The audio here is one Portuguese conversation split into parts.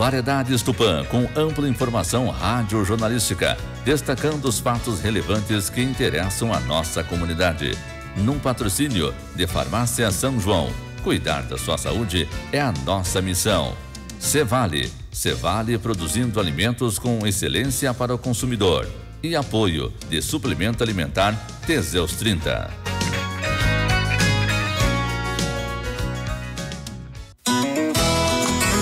Variedades Tupã, com ampla informação rádio-jornalística, destacando os fatos relevantes que interessam a nossa comunidade. Num patrocínio de Farmácia São João. Cuidar da sua saúde é a nossa missão. Cevale produzindo alimentos com excelência para o consumidor. E apoio de suplemento alimentar Teseus 30.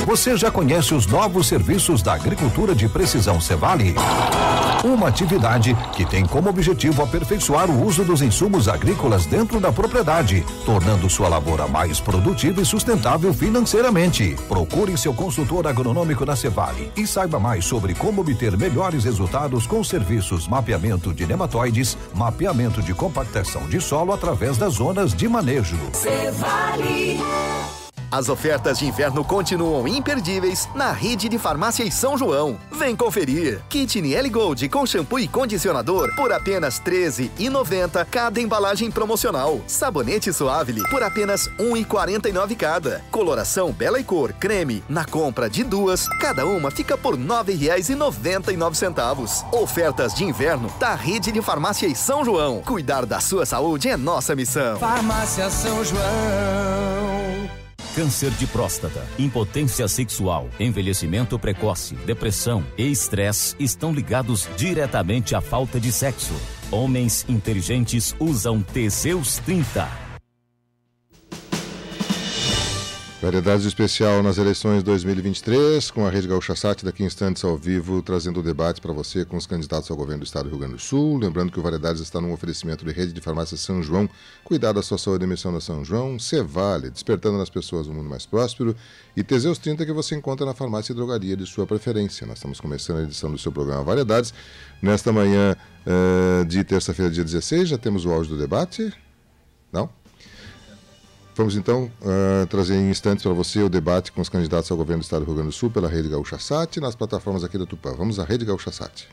Você já conhece os novos serviços da agricultura de precisão Cevale? Uma atividade que tem como objetivo aperfeiçoar o uso dos insumos agrícolas dentro da propriedade, tornando sua lavoura mais produtiva e sustentável financeiramente. Procure seu consultor agronômico na Cevale e saiba mais sobre como obter melhores resultados com serviços mapeamento de nematóides, mapeamento de compactação de solo através das zonas de manejo. Cevale. As ofertas de inverno continuam imperdíveis na rede de farmácias São João. Vem conferir. Kit Niel Gold com shampoo e condicionador por apenas R$ 13,90 cada embalagem promocional. Sabonete Suavely por apenas R$ 1,49 cada. Coloração Bela e Cor creme na compra de duas, cada uma fica por R$ 9,99. Ofertas de inverno da rede de farmácias São João. Cuidar da sua saúde é nossa missão. Farmácia São João. Câncer de próstata, impotência sexual, envelhecimento precoce, depressão e estresse estão ligados diretamente à falta de sexo. Homens inteligentes usam Teseus 30. Variedades especial nas eleições 2023, com a Rede Gaúcha Sat, daqui em instantes ao vivo, trazendo o debate para você com os candidatos ao governo do estado do Rio Grande do Sul. Lembrando que o Variedades está num oferecimento de Rede de Farmácia São João, cuidar da sua saúde e emissão da São João, Cevale, despertando nas pessoas um mundo mais próspero, e Teseus 30 que você encontra na farmácia e drogaria de sua preferência. Nós estamos começando a edição do seu programa Variedades. Nesta manhã de terça-feira, dia 16, já temos o áudio do debate? Não? Vamos então trazer em instantes para você o debate com os candidatos ao governo do estado do Rio Grande do Sul pela Rede Gaúcha Sat nas plataformas aqui da Tupã. Vamos à Rede Gaúcha Sat.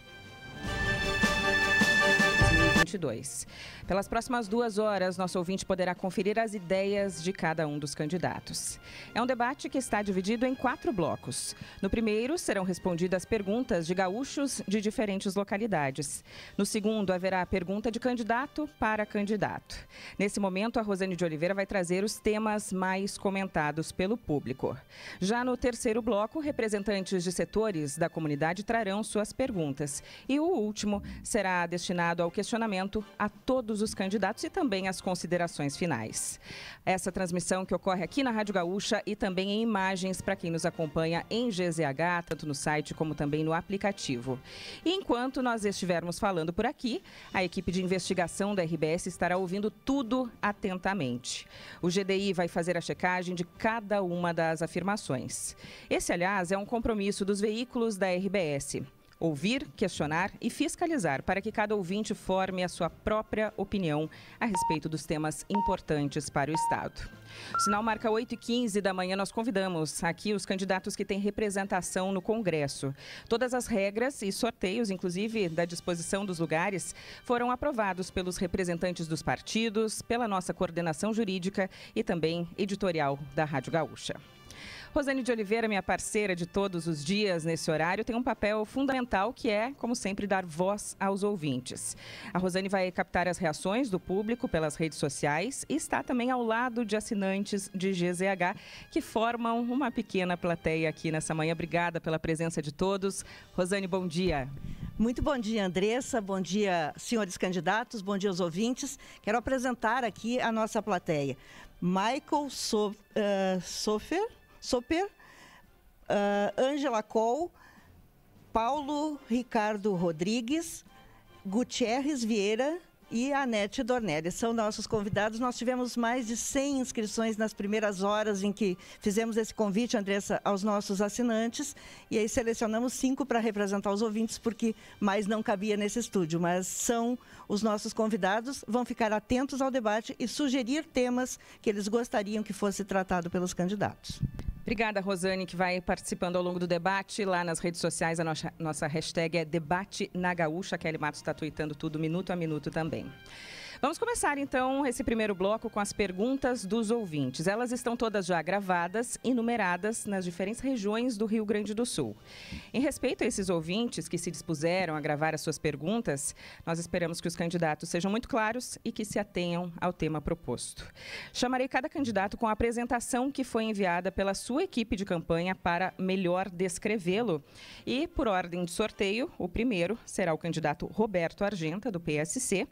2022. Pelas próximas 2 horas, nosso ouvinte poderá conferir as ideias de cada um dos candidatos. É um debate que está dividido em 4 blocos. No primeiro, serão respondidas perguntas de gaúchos de diferentes localidades. No segundo, haverá a pergunta de candidato para candidato. Nesse momento, a Rosane de Oliveira vai trazer os temas mais comentados pelo público. Já no terceiro bloco, representantes de setores da comunidade trarão suas perguntas. E o último será destinado ao questionamento a todos os candidatos e também as considerações finais. Essa transmissão que ocorre aqui na Rádio Gaúcha e também em imagens para quem nos acompanha em GZH, tanto no site como também no aplicativo. E enquanto nós estivermos falando por aqui, a equipe de investigação da RBS estará ouvindo tudo atentamente. O GDI vai fazer a checagem de cada uma das afirmações. Esse, aliás, é um compromisso dos veículos da RBS. Ouvir, questionar e fiscalizar para que cada ouvinte forme a sua própria opinião a respeito dos temas importantes para o Estado. O sinal marca 8h15 da manhã, nós convidamos aqui os candidatos que têm representação no Congresso. Todas as regras e sorteios, inclusive da disposição dos lugares, foram aprovados pelos representantes dos partidos, pela nossa coordenação jurídica e também editorial da Rádio Gaúcha. Rosane de Oliveira, minha parceira de todos os dias nesse horário, tem um papel fundamental que é, como sempre, dar voz aos ouvintes. A Rosane vai captar as reações do público pelas redes sociais e está também ao lado de assinantes de GZH que formam uma pequena plateia aqui nessa manhã. Obrigada pela presença de todos. Rosane, bom dia. Muito bom dia, Andressa. Bom dia, senhores candidatos. Bom dia aos ouvintes. Quero apresentar aqui a nossa plateia. Michael Soper, Ângela Cole, Paulo Ricardo Rodrigues, Gutierrez Vieira e Anete Dornelli. São nossos convidados. Nós tivemos mais de 100 inscrições nas primeiras horas em que fizemos esse convite, Andressa, aos nossos assinantes. E aí selecionamos 5 para representar os ouvintes, porque mais não cabia nesse estúdio. Mas são os nossos convidados, vão ficar atentos ao debate e sugerir temas que eles gostariam que fosse tratado pelos candidatos. Obrigada, Rosane, que vai participando ao longo do debate. Lá nas redes sociais, a nossa hashtag é Debate na Gaúcha. A Kelly Matos está tuitando tudo minuto a minuto também. Vamos começar, então, esse primeiro bloco com as perguntas dos ouvintes. Elas estão todas já gravadas e numeradas nas diferentes regiões do Rio Grande do Sul. Em respeito a esses ouvintes que se dispuseram a gravar as suas perguntas, nós esperamos que os candidatos sejam muito claros e que se atenham ao tema proposto. Chamarei cada candidato com a apresentação que foi enviada pela sua equipe de campanha para melhor descrevê-lo. E, por ordem de sorteio, o primeiro será o candidato Roberto Argenta, do PSC.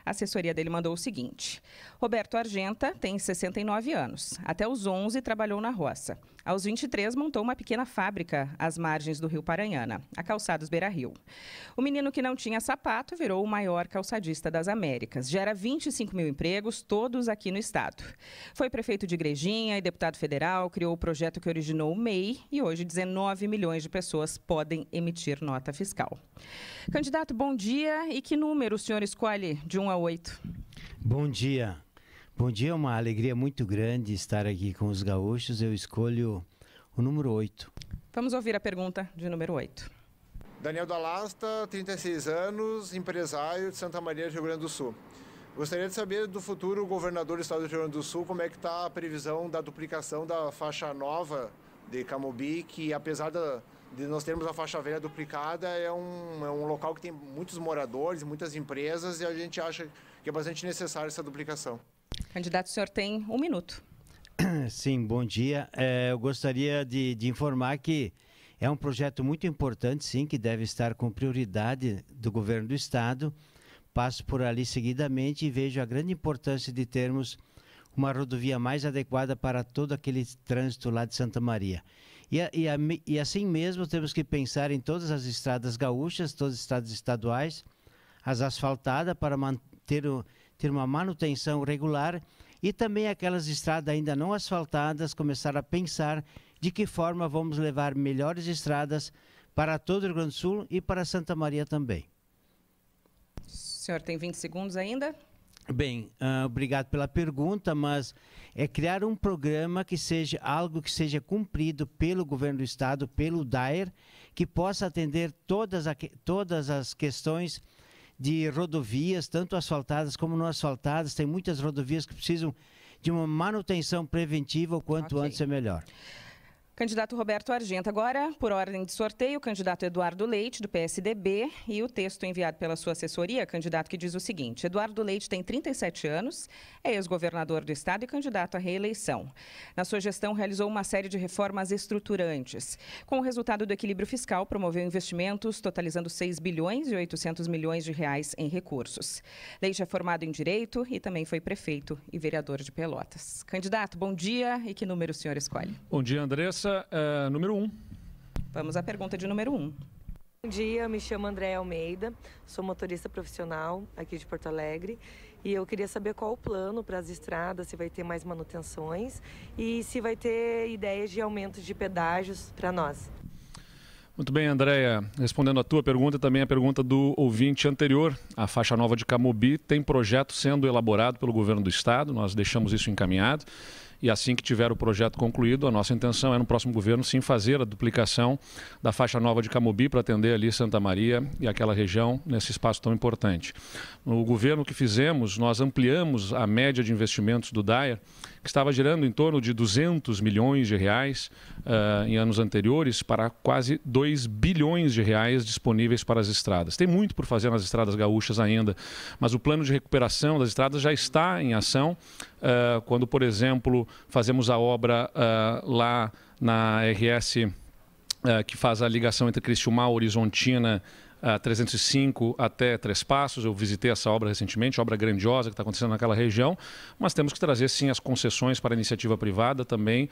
A assessoria dele mandou o seguinte: Roberto Argenta tem 69 anos. Até os 11 trabalhou na roça. Aos 23 montou uma pequena fábrica às margens do Rio Paranhana, a Calçados Beira-Rio. O menino que não tinha sapato virou o maior calçadista das Américas. Gera 25 mil empregos, todos aqui no estado. Foi prefeito de Igrejinha e deputado federal, criou o projeto que originou o MEI e hoje 19 milhões de pessoas podem emitir nota fiscal. Candidato, bom dia. E que número o senhor escolhe de 1 a 8? Bom dia. Bom dia, é uma alegria muito grande estar aqui com os gaúchos. Eu escolho o número 8. Vamos ouvir a pergunta de número 8. Daniel Dalasta, 36 anos, empresário de Santa Maria, Rio Grande do Sul. Gostaria de saber do futuro governador do estado do Rio Grande do Sul, como é que está a previsão da duplicação da faixa nova de Camobi, que apesar de nós termos a faixa velha duplicada, é um local que tem muitos moradores, muitas empresas, e a gente acha que é bastante necessária essa duplicação. Candidato, o senhor tem 1 minuto. Sim, bom dia. Eu gostaria de informar que é um projeto muito importante, sim, que deve estar com prioridade do governo do estado. Passo por ali seguidamente e vejo a grande importância de termos uma rodovia mais adequada para todo aquele trânsito lá de Santa Maria. E assim mesmo temos que pensar em todas as estradas gaúchas, todas as estradas estaduais, as asfaltadas para ter uma manutenção regular, e também aquelas estradas ainda não asfaltadas, começar a pensar de que forma vamos levar melhores estradas para todo o Rio Grande do Sul e para Santa Maria também. O senhor tem 20 segundos ainda? Bem, obrigado pela pergunta, mas é criar um programa que seja algo que seja cumprido pelo governo do estado, pelo DAER, que possa atender todas as questões de rodovias, tanto asfaltadas como não asfaltadas. Tem muitas rodovias que precisam de uma manutenção preventiva, o quanto antes é melhor. Candidato Roberto Argenta, agora, por ordem de sorteio, o candidato Eduardo Leite, do PSDB, e o texto enviado pela sua assessoria, candidato que diz o seguinte: Eduardo Leite tem 37 anos, é ex-governador do estado e candidato à reeleição. Na sua gestão, realizou uma série de reformas estruturantes. Com o resultado do equilíbrio fiscal, promoveu investimentos totalizando 6 bilhões e 800 milhões de reais em recursos. Leite é formado em Direito e também foi prefeito e vereador de Pelotas. Candidato, bom dia, e que número o senhor escolhe? Bom dia, Andressa. Número 1. Vamos à pergunta de número 1. Bom dia, me chamo Andréa Almeida, sou motorista profissional aqui de Porto Alegre e eu queria saber qual o plano para as estradas, se vai ter mais manutenções e se vai ter ideias de aumento de pedágios para nós. Muito bem, Andréa. Respondendo a tua pergunta, também a pergunta do ouvinte anterior, a faixa nova de Camobi tem projeto sendo elaborado pelo governo do estado, nós deixamos isso encaminhado. E assim que tiver o projeto concluído, a nossa intenção é no próximo governo sim fazer a duplicação da faixa nova de Camobi para atender ali Santa Maria e aquela região nesse espaço tão importante. No governo que fizemos, nós ampliamos a média de investimentos do DAER, que estava girando em torno de 200 milhões de reais em anos anteriores, para quase 2 bilhões de reais disponíveis para as estradas. Tem muito por fazer nas estradas gaúchas ainda, mas o plano de recuperação das estradas já está em ação. Quando, por exemplo, fazemos a obra lá na RS que faz a ligação entre Criciúma, Horizontina, 305 até Três Passos. Eu visitei essa obra recentemente, obra grandiosa que está acontecendo naquela região, mas temos que trazer sim as concessões para a iniciativa privada também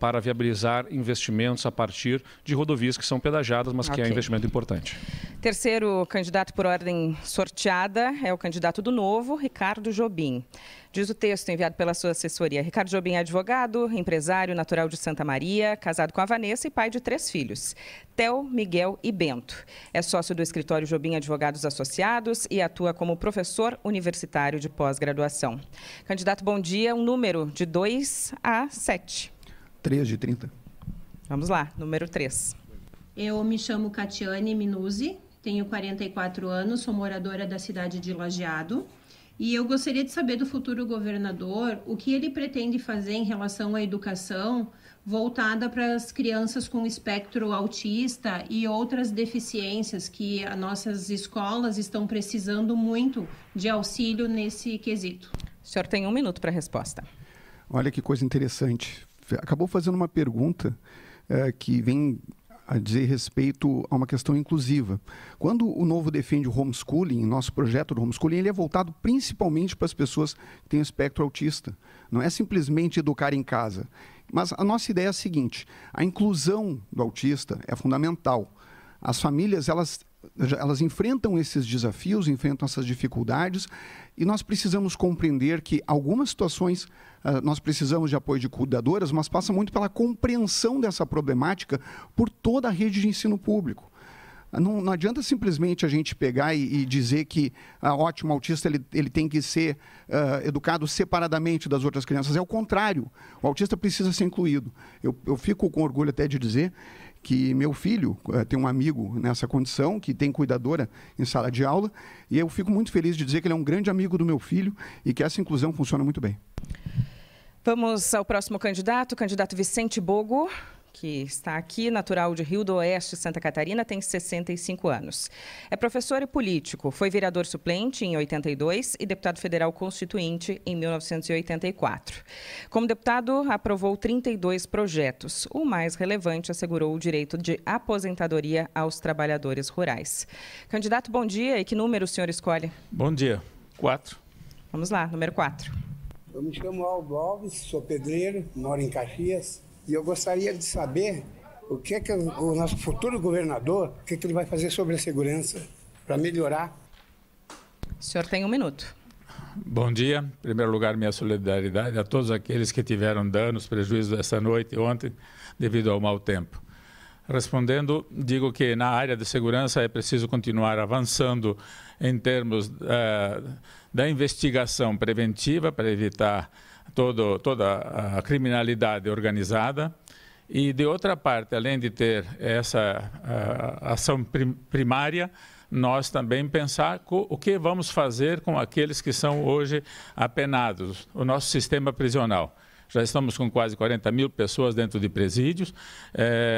para viabilizar investimentos a partir de rodovias que são pedagiadas, mas que é um investimento importante. Terceiro candidato por ordem sorteada é o candidato do Novo, Ricardo Jobim. Diz o texto enviado pela sua assessoria. Ricardo Jobim é advogado, empresário, natural de Santa Maria, casado com a Vanessa e pai de 3 filhos, Theo, Miguel e Bento. É sócio do escritório Jobim Advogados Associados e atua como professor universitário de pós-graduação. Candidato, bom dia. Um número de 2 a 7. 3 de 30. Vamos lá, número 3. Eu me chamo Catiane Minuzzi, tenho 44 anos, sou moradora da cidade de Lajeado. E eu gostaria de saber do futuro governador o que ele pretende fazer em relação à educação voltada para as crianças com espectro autista e outras deficiências que as nossas escolas estão precisando muito de auxílio nesse quesito. O senhor tem 1 minuto para a resposta. Olha que coisa interessante. Acabou fazendo uma pergunta que vem a dizer respeito a uma questão inclusiva. Quando o Novo defende o homeschooling, nosso projeto do homeschooling, ele é voltado principalmente para as pessoas que têm espectro autista. Não é simplesmente educar em casa. Mas a nossa ideia é a seguinte: a inclusão do autista é fundamental. As famílias, elas enfrentam esses desafios, enfrentam essas dificuldades, e nós precisamos compreender que algumas situações nós precisamos de apoio de cuidadoras, mas passa muito pela compreensão dessa problemática por toda a rede de ensino público. Não adianta simplesmente a gente pegar e dizer que ótimo, autista ele tem que ser educado separadamente das outras crianças. É o contrário, o autista precisa ser incluído. Eu fico com orgulho até de dizer que meu filho tem um amigo nessa condição, que tem cuidadora em sala de aula, e eu fico muito feliz de dizer que ele é um grande amigo do meu filho e que essa inclusão funciona muito bem. Vamos ao próximo candidato, o candidato Vicente Bogo, que está aqui, natural de Rio do Oeste, Santa Catarina, tem 65 anos. É professor e político, foi vereador suplente em 82 e deputado federal constituinte em 1984. Como deputado, aprovou 32 projetos. O mais relevante assegurou o direito de aposentadoria aos trabalhadores rurais. Candidato, bom dia. E que número o senhor escolhe? Bom dia. 4. Vamos lá, número 4. Eu me chamo Aldo Alves, sou pedreiro, moro em Caxias. E eu gostaria de saber o que o nosso futuro governador, o que ele vai fazer sobre a segurança para melhorar. O senhor tem 1 minuto. Bom dia. Em primeiro lugar, minha solidariedade a todos aqueles que tiveram danos, prejuízos essa noite e ontem devido ao mau tempo. Respondendo, digo que na área de segurança é preciso continuar avançando em termos da investigação preventiva para evitar toda a criminalidade organizada e, de outra parte, além de ter essa ação primária, nós também pensar o que vamos fazer com aqueles que são hoje apenados, o nosso sistema prisional. Já estamos com quase 40 mil pessoas dentro de presídios,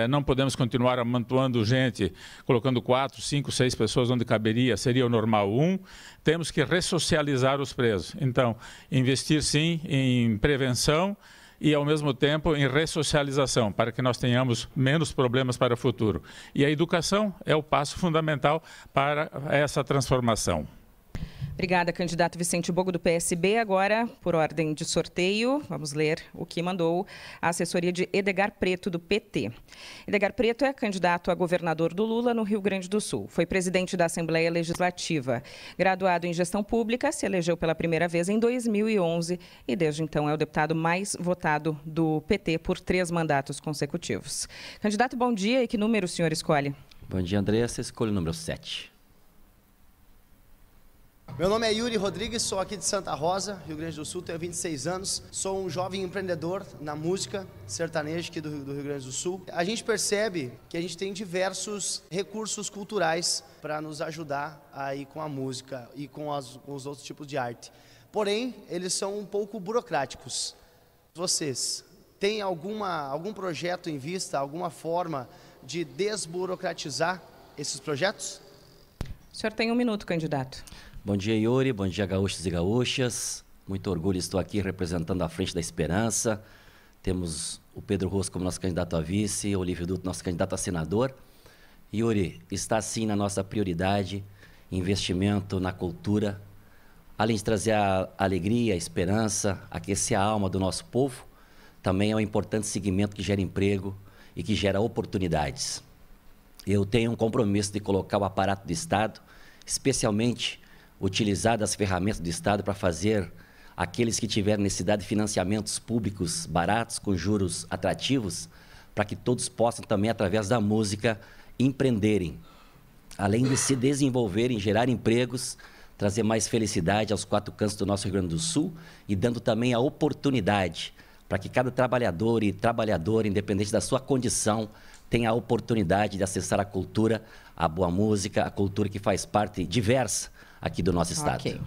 não podemos continuar amontoando gente, colocando 4, 5, 6 pessoas onde caberia, seria o normal 1. Temos que ressocializar os presos. Então, investir sim em prevenção e, ao mesmo tempo, em ressocialização, para que nós tenhamos menos problemas para o futuro. E a educação é o passo fundamental para essa transformação. Obrigada, candidato Vicente Bogo, do PSB. Agora, por ordem de sorteio, vamos ler o que mandou a assessoria de Edgar Preto, do PT. Edgar Preto é candidato a governador do Lula no Rio Grande do Sul. Foi presidente da Assembleia Legislativa. Graduado em gestão pública, se elegeu pela primeira vez em 2011 e desde então é o deputado mais votado do PT por 3 mandatos consecutivos. Candidato, bom dia. E que número o senhor escolhe? Bom dia, André. Você escolhe o número 7. Meu nome é Yuri Rodrigues, sou aqui de Santa Rosa, Rio Grande do Sul, tenho 26 anos, sou um jovem empreendedor na música sertaneja aqui do Rio Grande do Sul. A gente percebe que a gente tem diversos recursos culturais para nos ajudar aí com a música e com os outros tipos de arte. Porém, eles são um pouco burocráticos. Vocês têm algum projeto em vista, alguma forma de desburocratizar esses projetos? O senhor tem 1 minuto, candidato. Bom dia, Yuri. Bom dia, gaúchos e gaúchas. Muito orgulho, estou aqui representando a Frente da Esperança. Temos o Pedro Rosso como nosso candidato a vice, o Olívio Dutra, nosso candidato a senador. Yuri, está sim na nossa prioridade, investimento na cultura. Além de trazer a alegria, a esperança, aquecer a alma do nosso povo, também é um importante segmento que gera emprego e que gera oportunidades. Eu tenho um compromisso de colocar o aparato do Estado, especialmente utilizar as ferramentas do Estado para fazer aqueles que tiverem necessidade de financiamentos públicos baratos, com juros atrativos, para que todos possam também, através da música, empreenderem. Além de se desenvolverem, gerar empregos, trazer mais felicidade aos 4 cantos do nosso Rio Grande do Sul e dando também a oportunidade para que cada trabalhador e trabalhadora, independente da sua condição, tenha a oportunidade de acessar a cultura, a boa música, a cultura que faz parte diversa aqui do nosso estado. Ok.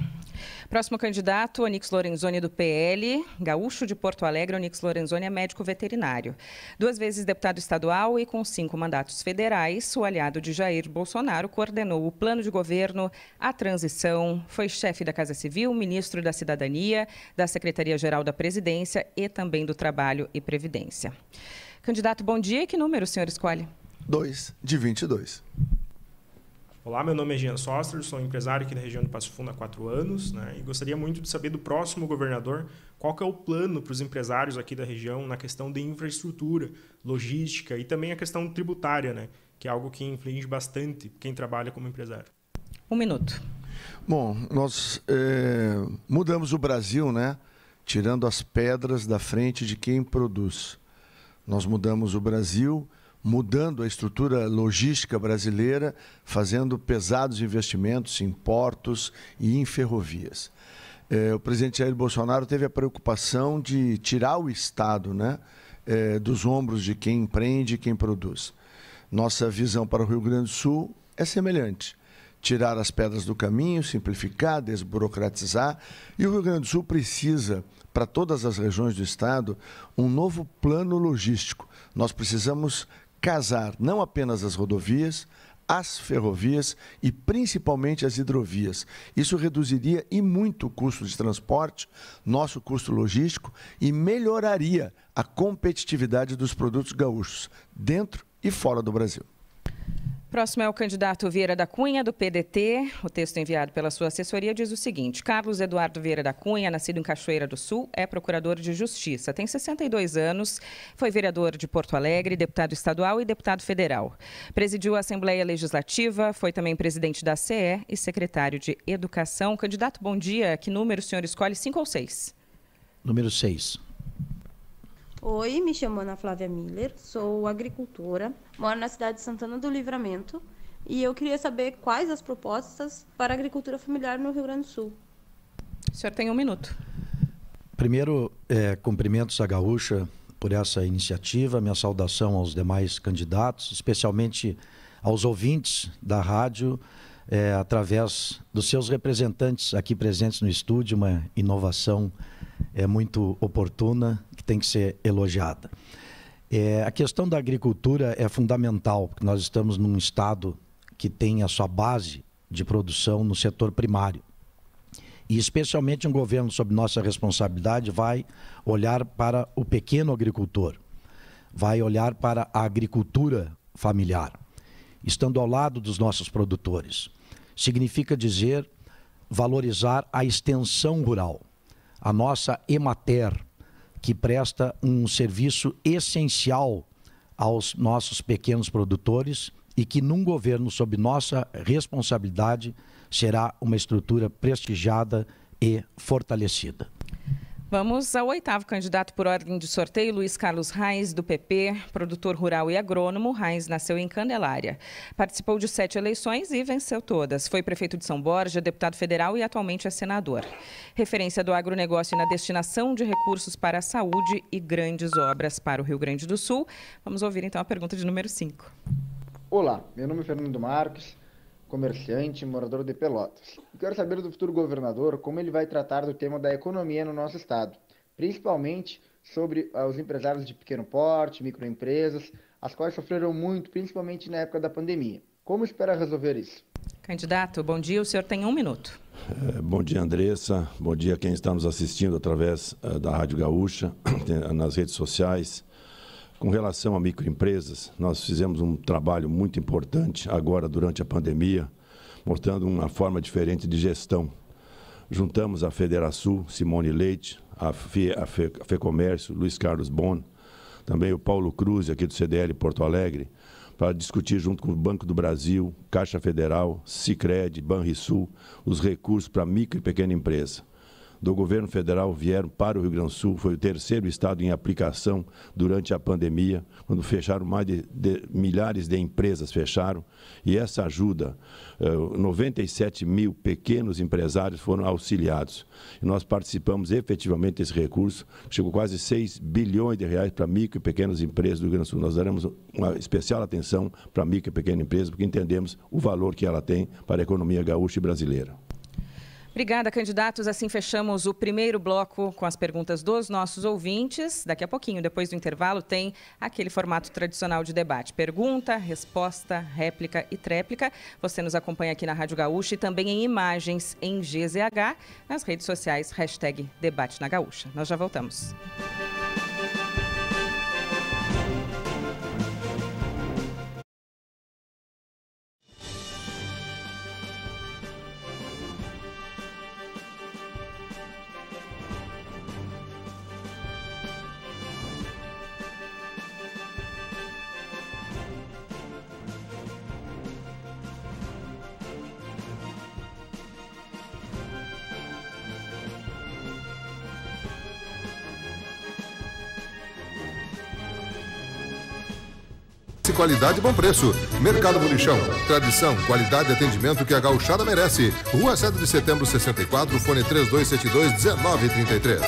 Próximo candidato, Onyx Lorenzoni, do PL, gaúcho de Porto Alegre. Onyx Lorenzoni é médico veterinário. 2 vezes deputado estadual e com 5 mandatos federais, o aliado de Jair Bolsonaro coordenou o plano de governo, a transição, foi chefe da Casa Civil, ministro da Cidadania, da Secretaria-Geral da Presidência e também do Trabalho e Previdência. Candidato, bom dia. Que número o senhor escolhe? 2 de 22. Olá, meu nome é Jean Soster, sou empresário aqui da região de Passo Fundo há 4 anos, né, e gostaria muito de saber do próximo governador qual que é o plano para os empresários aqui da região na questão de infraestrutura, logística e também a questão tributária, né, que é algo que inflige bastante quem trabalha como empresário. 1 minuto. Bom, nós mudamos o Brasil, né, tirando as pedras da frente de quem produz. Nós mudamos o Brasil mudando a estrutura logística brasileira, fazendo pesados investimentos em portos e em ferrovias. O presidente Jair Bolsonaro teve a preocupação de tirar o Estado, né, dos ombros de quem empreende e quem produz. Nossa visão para o Rio Grande do Sul é semelhante. Tirar as pedras do caminho, simplificar, desburocratizar. E o Rio Grande do Sul precisa, para todas as regiões do Estado, um novo plano logístico. Nós precisamos casar não apenas as rodovias, as ferrovias e principalmente as hidrovias. Isso reduziria e muito o custo de transporte, nosso custo logístico, e melhoraria a competitividade dos produtos gaúchos, dentro e fora do Brasil. Próximo é o candidato Vieira da Cunha, do PDT. O texto enviado pela sua assessoria diz o seguinte: Carlos Eduardo Vieira da Cunha, nascido em Cachoeira do Sul, é procurador de Justiça. Tem 62 anos, foi vereador de Porto Alegre, deputado estadual e deputado federal. Presidiu a Assembleia Legislativa, foi também presidente da CE e secretário de Educação. Candidato, bom dia. Que número o senhor escolhe, 5 ou 6? Número 6. Oi, me chamo Ana Flávia Miller, sou agricultora, moro na cidade de Santana do Livramento e eu queria saber quais as propostas para a agricultura familiar no Rio Grande do Sul. O senhor tem 1 minuto. Primeiro, cumprimentos à Gaúcha por essa iniciativa, minha saudação aos demais candidatos, especialmente aos ouvintes da rádio, através dos seus representantes aqui presentes no estúdio, uma inovação muito oportuna, que tem que ser elogiada. A questão da agricultura é fundamental, porque nós estamos num estado que tem a sua base de produção no setor primário. E especialmente um governo sob nossa responsabilidade vai olhar para o pequeno agricultor, vai olhar para a agricultura familiar, estando ao lado dos nossos produtores. Significa dizer valorizar a extensão rural, a nossa Emater, que presta um serviço essencial aos nossos pequenos produtores e que num governo sob nossa responsabilidade será uma estrutura prestigiada e fortalecida. Vamos ao 8º candidato por ordem de sorteio, Luiz Carlos Reis, do PP, produtor rural e agrônomo. Reis nasceu em Candelária. Participou de 7 eleições e venceu todas. Foi prefeito de São Borja, deputado federal e atualmente é senador. Referência do agronegócio na destinação de recursos para a saúde e grandes obras para o Rio Grande do Sul. Vamos ouvir então a pergunta de número 5. Olá, meu nome é Fernando Marques, comerciante, morador de Pelotas. Quero saber do futuro governador como ele vai tratar do tema da economia no nosso estado, principalmente sobre os empresários de pequeno porte, microempresas, as quais sofreram muito, principalmente na época da pandemia. Como espera resolver isso? Candidato, bom dia. O senhor tem 1 minuto. Bom dia, Andressa. Bom dia a quem está nos assistindo através da Rádio Gaúcha, nas redes sociais. Com relação a microempresas, nós fizemos um trabalho muito importante agora durante a pandemia, mostrando uma forma diferente de gestão. Juntamos a Federação, Simone Leite, a FEComércio, Luiz Carlos Bon, também o Paulo Cruz, aqui do CDL Porto Alegre, para discutir junto com o Banco do Brasil, Caixa Federal, Sicredi, Banrisul, os recursos para micro e pequena empresa. Do governo federal vieram para o Rio Grande do Sul, foi o 3º estado em aplicação durante a pandemia, quando fecharam mais de milhares de empresas fecharam, e essa ajuda, 97 mil pequenos empresários foram auxiliados. E nós participamos efetivamente desse recurso, chegou quase 6 bilhões de reais para micro e pequenas empresas do Rio Grande do Sul. Nós daremos uma especial atenção para a micro e pequena empresa, porque entendemos o valor que ela tem para a economia gaúcha e brasileira. Obrigada, candidatos. Assim fechamos o primeiro bloco com as perguntas dos nossos ouvintes. Daqui a pouquinho, depois do intervalo, tem aquele formato tradicional de debate. Pergunta, resposta, réplica e tréplica. Você nos acompanha aqui na Rádio Gaúcha e também em imagens em GZH, nas redes sociais, #Debate na Gaúcha. Nós já voltamos. Qualidade e bom preço. Mercado Bolichão. Tradição, qualidade e atendimento que a gauchada merece. Rua 7 de Setembro, 64, fone 3272-1933.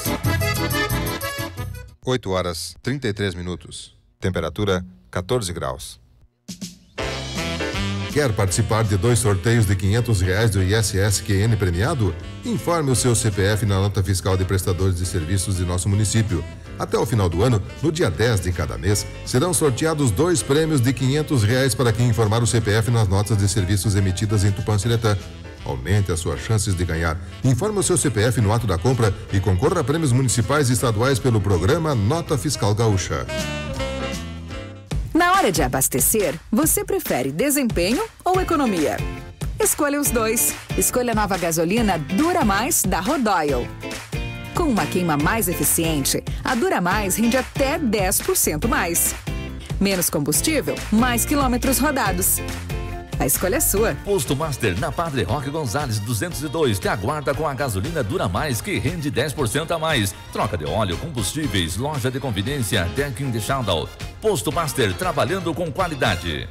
8 horas, 33 minutos. Temperatura, 14 graus. Quer participar de 2 sorteios de R$500 do ISS-QN premiado? Informe o seu CPF na nota fiscal de prestadores de serviços de nosso município. Até o final do ano, no dia 10 de cada mês, serão sorteados 2 prêmios de R$500 para quem informar o CPF nas notas de serviços emitidas em Tupã-Siretã. Aumente as suas chances de ganhar. Informe o seu CPF no ato da compra e concorra a prêmios municipais e estaduais pelo programa Nota Fiscal Gaúcha. Na hora de abastecer, você prefere desempenho ou economia? Escolha os dois. Escolha a nova gasolina Dura Mais da Rodoil. Com uma queima mais eficiente, a Dura Mais rende até 10% mais. Menos combustível, mais quilômetros rodados. A escolha é sua. Posto Master na Padre Roque Gonzalez 202 te aguarda com a gasolina Dura Mais que rende 10% a mais. Troca de óleo, combustíveis, loja de conveniência, Decking de Shadow. Posto Master trabalhando com qualidade.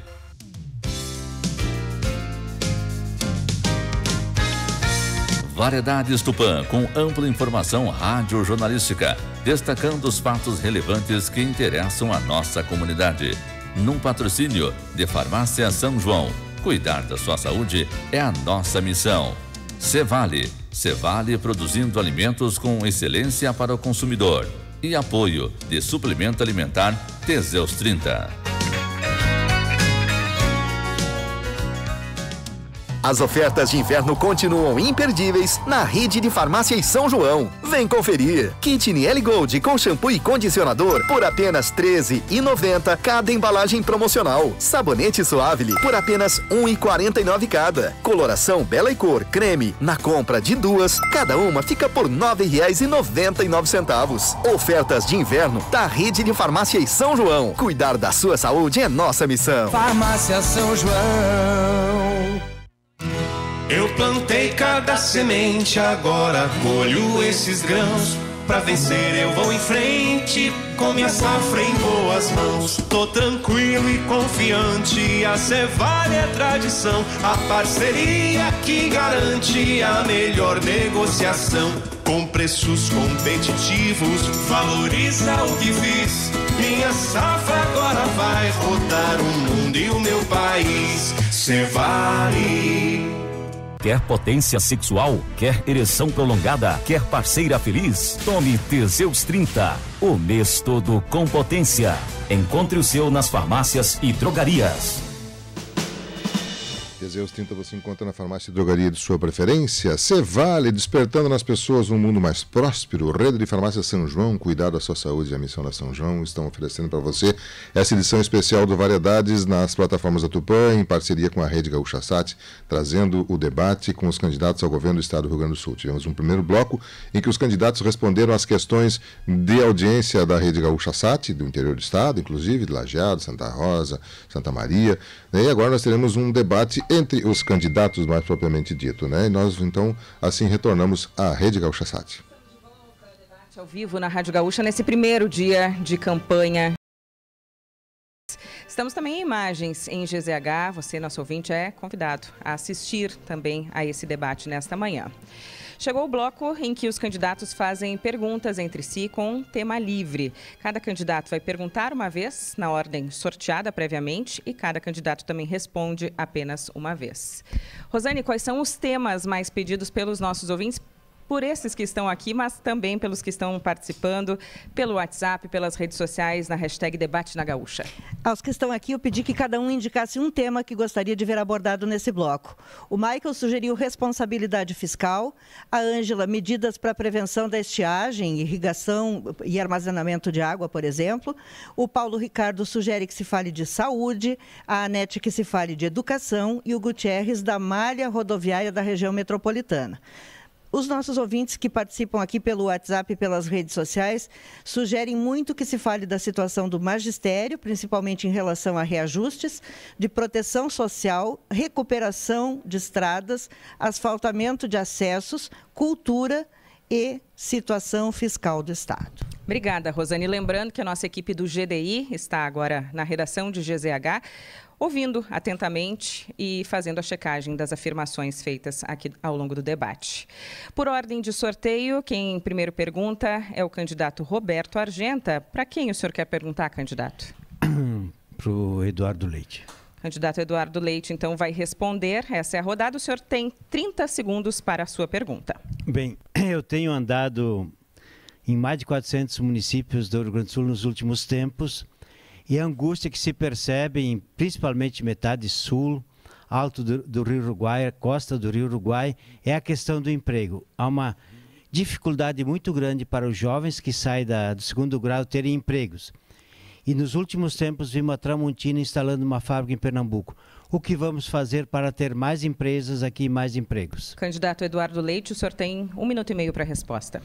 Variedades Tupã, com ampla informação rádio-jornalística, destacando os fatos relevantes que interessam a nossa comunidade. Num patrocínio de Farmácia São João. Cuidar da sua saúde é a nossa missão. Cevale produzindo alimentos com excelência para o consumidor. E apoio de suplemento alimentar Teseus 30. As ofertas de inverno continuam imperdíveis na rede de farmácias São João. Vem conferir. Kit Niele Gold com shampoo e condicionador por apenas R$ 13,90 cada embalagem promocional. Sabonete Suavely por apenas R$ 1,49 cada. Coloração Bela e Cor creme na compra de 2, cada uma fica por R$ 9,99. Ofertas de inverno da rede de farmácias São João. Cuidar da sua saúde é nossa missão. Farmácia São João. Eu plantei cada semente, agora colho esses grãos. Pra vencer eu vou em frente, com minha safra em boas mãos. Tô tranquilo e confiante, a Cevale é tradição. A parceria que garante a melhor negociação. Com preços competitivos, valoriza o que fiz. Minha safra agora vai rodar o mundo e o meu país. Cevale. Quer potência sexual? Quer ereção prolongada? Quer parceira feliz? Tome Teseus 30. O mês todo com potência. Encontre o seu nas farmácias e drogarias. Teseus 30 você encontra na farmácia e drogaria de sua preferência. Cevale, despertando nas pessoas um mundo mais próspero. Rede de Farmácia São João, cuidar da sua saúde e a missão da São João estão oferecendo para você essa edição especial do Variedades nas plataformas da Tupã, em parceria com a Rede Gaúcha Sat, trazendo o debate com os candidatos ao governo do estado do Rio Grande do Sul. Tivemos um primeiro bloco em que os candidatos responderam às questões de audiência da Rede Gaúcha Sat, do interior do estado, inclusive de Lajeado, Santa Rosa, Santa Maria. E agora nós teremos um debate entre os candidatos, mais propriamente dito, né? E nós, então, assim retornamos à Rede Gaúcha Sat. Ao vivo na Rádio Gaúcha, nesse primeiro dia de campanha. Estamos também em imagens em GZH. Você, nosso ouvinte, é convidado a assistir também a esse debate nesta manhã. Chegou o bloco em que os candidatos fazem perguntas entre si com tema livre. Cada candidato vai perguntar uma vez, na ordem sorteada previamente, e cada candidato também responde apenas uma vez. Rosane, quais são os temas mais pedidos pelos nossos ouvintes? Por esses que estão aqui, mas também pelos que estão participando pelo WhatsApp, pelas redes sociais, na hashtag Debate na Gaúcha. Aos que estão aqui, eu pedi que cada um indicasse um tema que gostaria de ver abordado nesse bloco. O Michael sugeriu responsabilidade fiscal, a Ângela, medidas para prevenção da estiagem, irrigação e armazenamento de água, por exemplo. O Paulo Ricardo sugere que se fale de saúde, a Anete que se fale de educação e o Gutierrez da malha rodoviária da região metropolitana. Os nossos ouvintes que participam aqui pelo WhatsApp e pelas redes sociais sugerem muito que se fale da situação do magistério, principalmente em relação a reajustes, de proteção social, recuperação de estradas, asfaltamento de acessos, cultura e situação fiscal do Estado. Obrigada, Rosane. Lembrando que a nossa equipe do GDI está agora na redação de GZH, ouvindo atentamente e fazendo a checagem das afirmações feitas aqui ao longo do debate. Por ordem de sorteio, quem primeiro pergunta é o candidato Roberto Argenta. Para quem o senhor quer perguntar, candidato? Para o Eduardo Leite. Candidato Eduardo Leite, então, vai responder. Essa é a rodada. O senhor tem 30 segundos para a sua pergunta. Bem, eu tenho andado em mais de 400 municípios do Rio Grande do Sul nos últimos tempos. E a angústia que se percebe em principalmente metade sul, alto do Rio Uruguai, costa do Rio Uruguai, é a questão do emprego. Há uma dificuldade muito grande para os jovens que saem do segundo grau terem empregos. E nos últimos tempos vimos a Tramontina instalando uma fábrica em Pernambuco. O que vamos fazer para ter mais empresas aqui e mais empregos? Candidato Eduardo Leite, o senhor tem 1 minuto e meio para a resposta.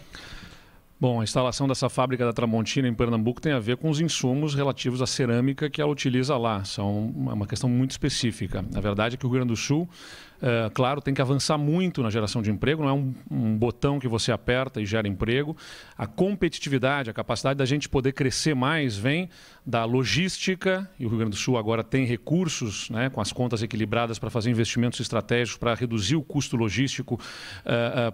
Bom, a instalação dessa fábrica da Tramontina em Pernambuco tem a ver com os insumos relativos à cerâmica que ela utiliza lá. São uma questão muito específica. A verdade é que o Rio Grande do Sul, claro, tem que avançar muito na geração de emprego. Não é um botão que você aperta e gera emprego. A competitividade, a capacidade da gente poder crescer mais vem da logística, e o Rio Grande do Sul agora tem recursos, né, com as contas equilibradas para fazer investimentos estratégicos, para reduzir o custo logístico,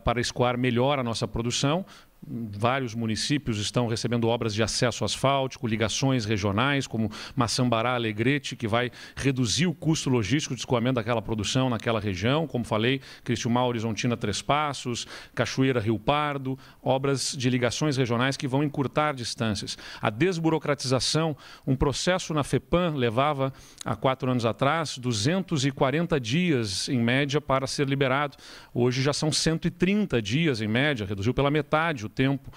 para escoar melhor a nossa produção. Vários municípios estão recebendo obras de acesso asfáltico, ligações regionais, como Maçambará, Alegrete, que vai reduzir o custo logístico de escoamento daquela produção naquela região. Como falei, Cristiumar, Horizontina, Três Passos, Cachoeira, Rio Pardo, obras de ligações regionais que vão encurtar distâncias. A desburocratização, um processo na FEPAM levava, há 4 anos atrás, 240 dias, em média, para ser liberado. Hoje já são 130 dias, em média, reduziu pela metade o tempo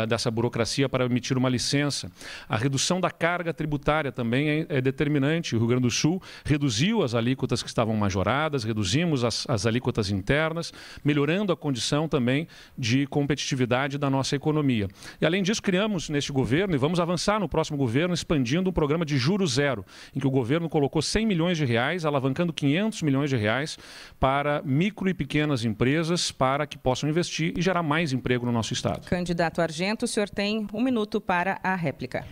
dessa burocracia para emitir uma licença. A redução da carga tributária também é determinante. O Rio Grande do Sul reduziu as alíquotas que estavam majoradas, reduzimos as alíquotas internas, melhorando a condição também de competitividade da nossa economia. E, além disso, criamos neste governo, e vamos avançar no próximo governo, expandindo um programa de juros zero, em que o governo colocou 100 milhões de reais, alavancando 500 milhões de reais para micro e pequenas empresas, para que possam investir e gerar mais emprego no nosso estado. Candidato Argento, o senhor tem 1 minuto para a réplica.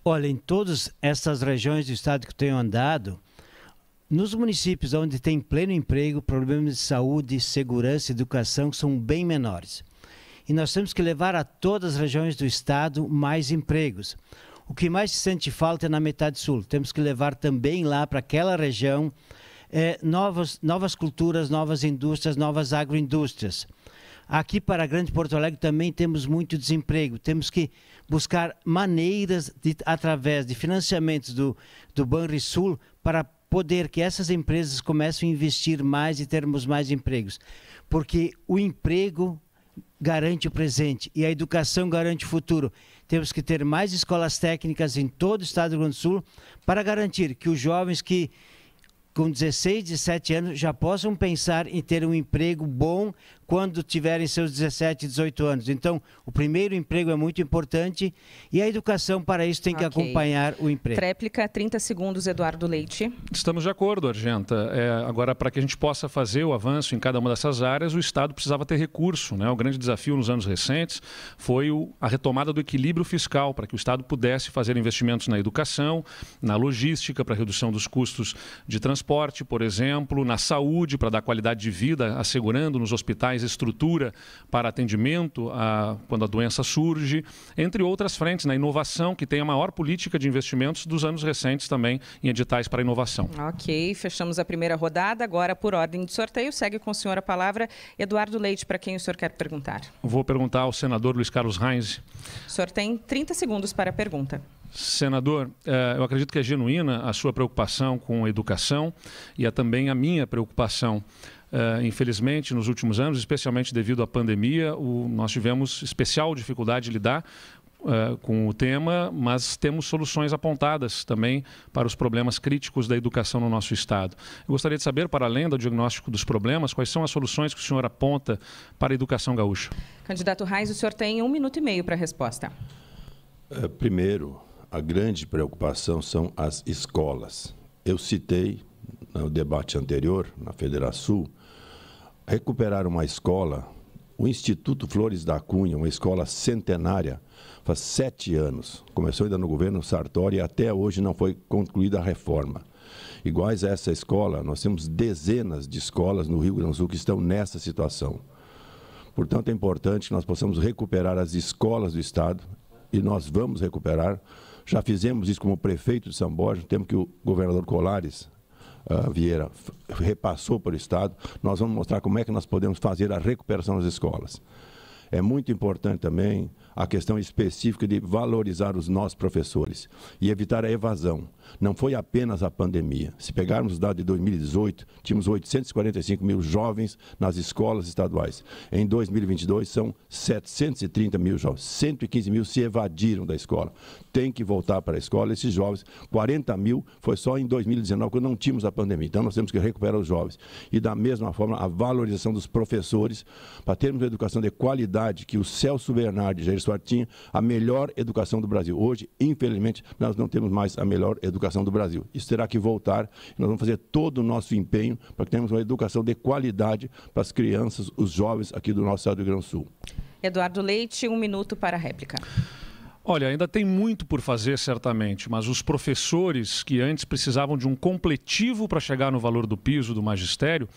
Olha, em todas essas regiões do estado que eu tenho andado, nos municípios onde tem pleno emprego, problemas de saúde, segurança e educação são bem menores. E nós temos que levar a todas as regiões do estado mais empregos. O que mais se sente falta é na metade sul. Temos que levar também lá para aquela região novas culturas, novas indústrias, novas agroindústrias. Aqui para a Grande Porto Alegre também temos muito desemprego. Temos que buscar maneiras, através de financiamentos do Banrisul, para poder que essas empresas comecem a investir mais e termos mais empregos. Porque o emprego garante o presente e a educação garante o futuro. Temos que ter mais escolas técnicas em todo o estado do Rio Grande do Sul para garantir que os jovens que com 16, 17 anos já possam pensar em ter um emprego bom quando tiverem seus 17, 18 anos. Então, o primeiro emprego é muito importante e a educação para isso tem que acompanhar o emprego. Réplica, 30 segundos, Eduardo Leite. Estamos de acordo, Argenta. Agora, para que a gente possa fazer o avanço em cada uma dessas áreas, o Estado precisava ter recurso, né? O grande desafio nos anos recentes foi a retomada do equilíbrio fiscal, para que o Estado pudesse fazer investimentos na educação, na logística, para a redução dos custos de transporte, transporte, por exemplo, na saúde, para dar qualidade de vida, assegurando nos hospitais estrutura para atendimento quando a doença surge, entre outras frentes, na inovação, que tem a maior política de investimentos dos anos recentes também em editais para inovação. Ok, fechamos a primeira rodada. Agora, por ordem de sorteio, segue com o senhor a palavra. Eduardo Leite, para quem o senhor quer perguntar? Vou perguntar ao senador Luiz Carlos Reis. O senhor tem 30 segundos para a pergunta. Senador, eu acredito que é genuína a sua preocupação com a educação e também a minha preocupação. Infelizmente, nos últimos anos, especialmente devido à pandemia, nós tivemos especial dificuldade de lidar com o tema, mas temos soluções apontadas também para os problemas críticos da educação no nosso Estado. Eu gostaria de saber, para além do diagnóstico dos problemas, quais são as soluções que o senhor aponta para a educação gaúcha? Candidato Reis, o senhor tem 1 minuto e meio para a resposta. Primeiro, a grande preocupação são as escolas. Eu citei no debate anterior, na Federação, recuperar uma escola, o Instituto Flores da Cunha, uma escola centenária, faz 7 anos, começou ainda no governo Sartori e até hoje não foi concluída a reforma. Iguais a essa escola, nós temos dezenas de escolas no Rio Grande do Sul que estão nessa situação. Portanto, é importante que nós possamos recuperar as escolas do Estado e nós vamos recuperar. Já fizemos isso como prefeito de São Borja, no tempo que o governador Colares Vieira repassou para o Estado. Nós vamos mostrar como é que nós podemos fazer a recuperação das escolas. É muito importante também a questão específica de valorizar os nossos professores e evitar a evasão. Não foi apenas a pandemia. Se pegarmos os dados de 2018, tínhamos 845 mil jovens nas escolas estaduais. Em 2022, são 730 mil jovens. 115 mil se evadiram da escola. Tem que voltar para a escola. Esses jovens, 40 mil foi só em 2019, quando não tínhamos a pandemia. Então, nós temos que recuperar os jovens. E, da mesma forma, a valorização dos professores, para termos uma educação de qualidade, que o Celso Bernardi e Jair Soares tinham a melhor educação do Brasil. Hoje, infelizmente, nós não temos mais a melhor educação do Brasil. Isso terá que voltar e nós vamos fazer todo o nosso empenho para que tenhamos uma educação de qualidade para as crianças, os jovens aqui do nosso estado do Rio Grande do Sul. Eduardo Leite, 1 minuto para a réplica. Olha, ainda tem muito por fazer, certamente, mas os professores que antes precisavam de um completivo para chegar no valor do piso do magistério,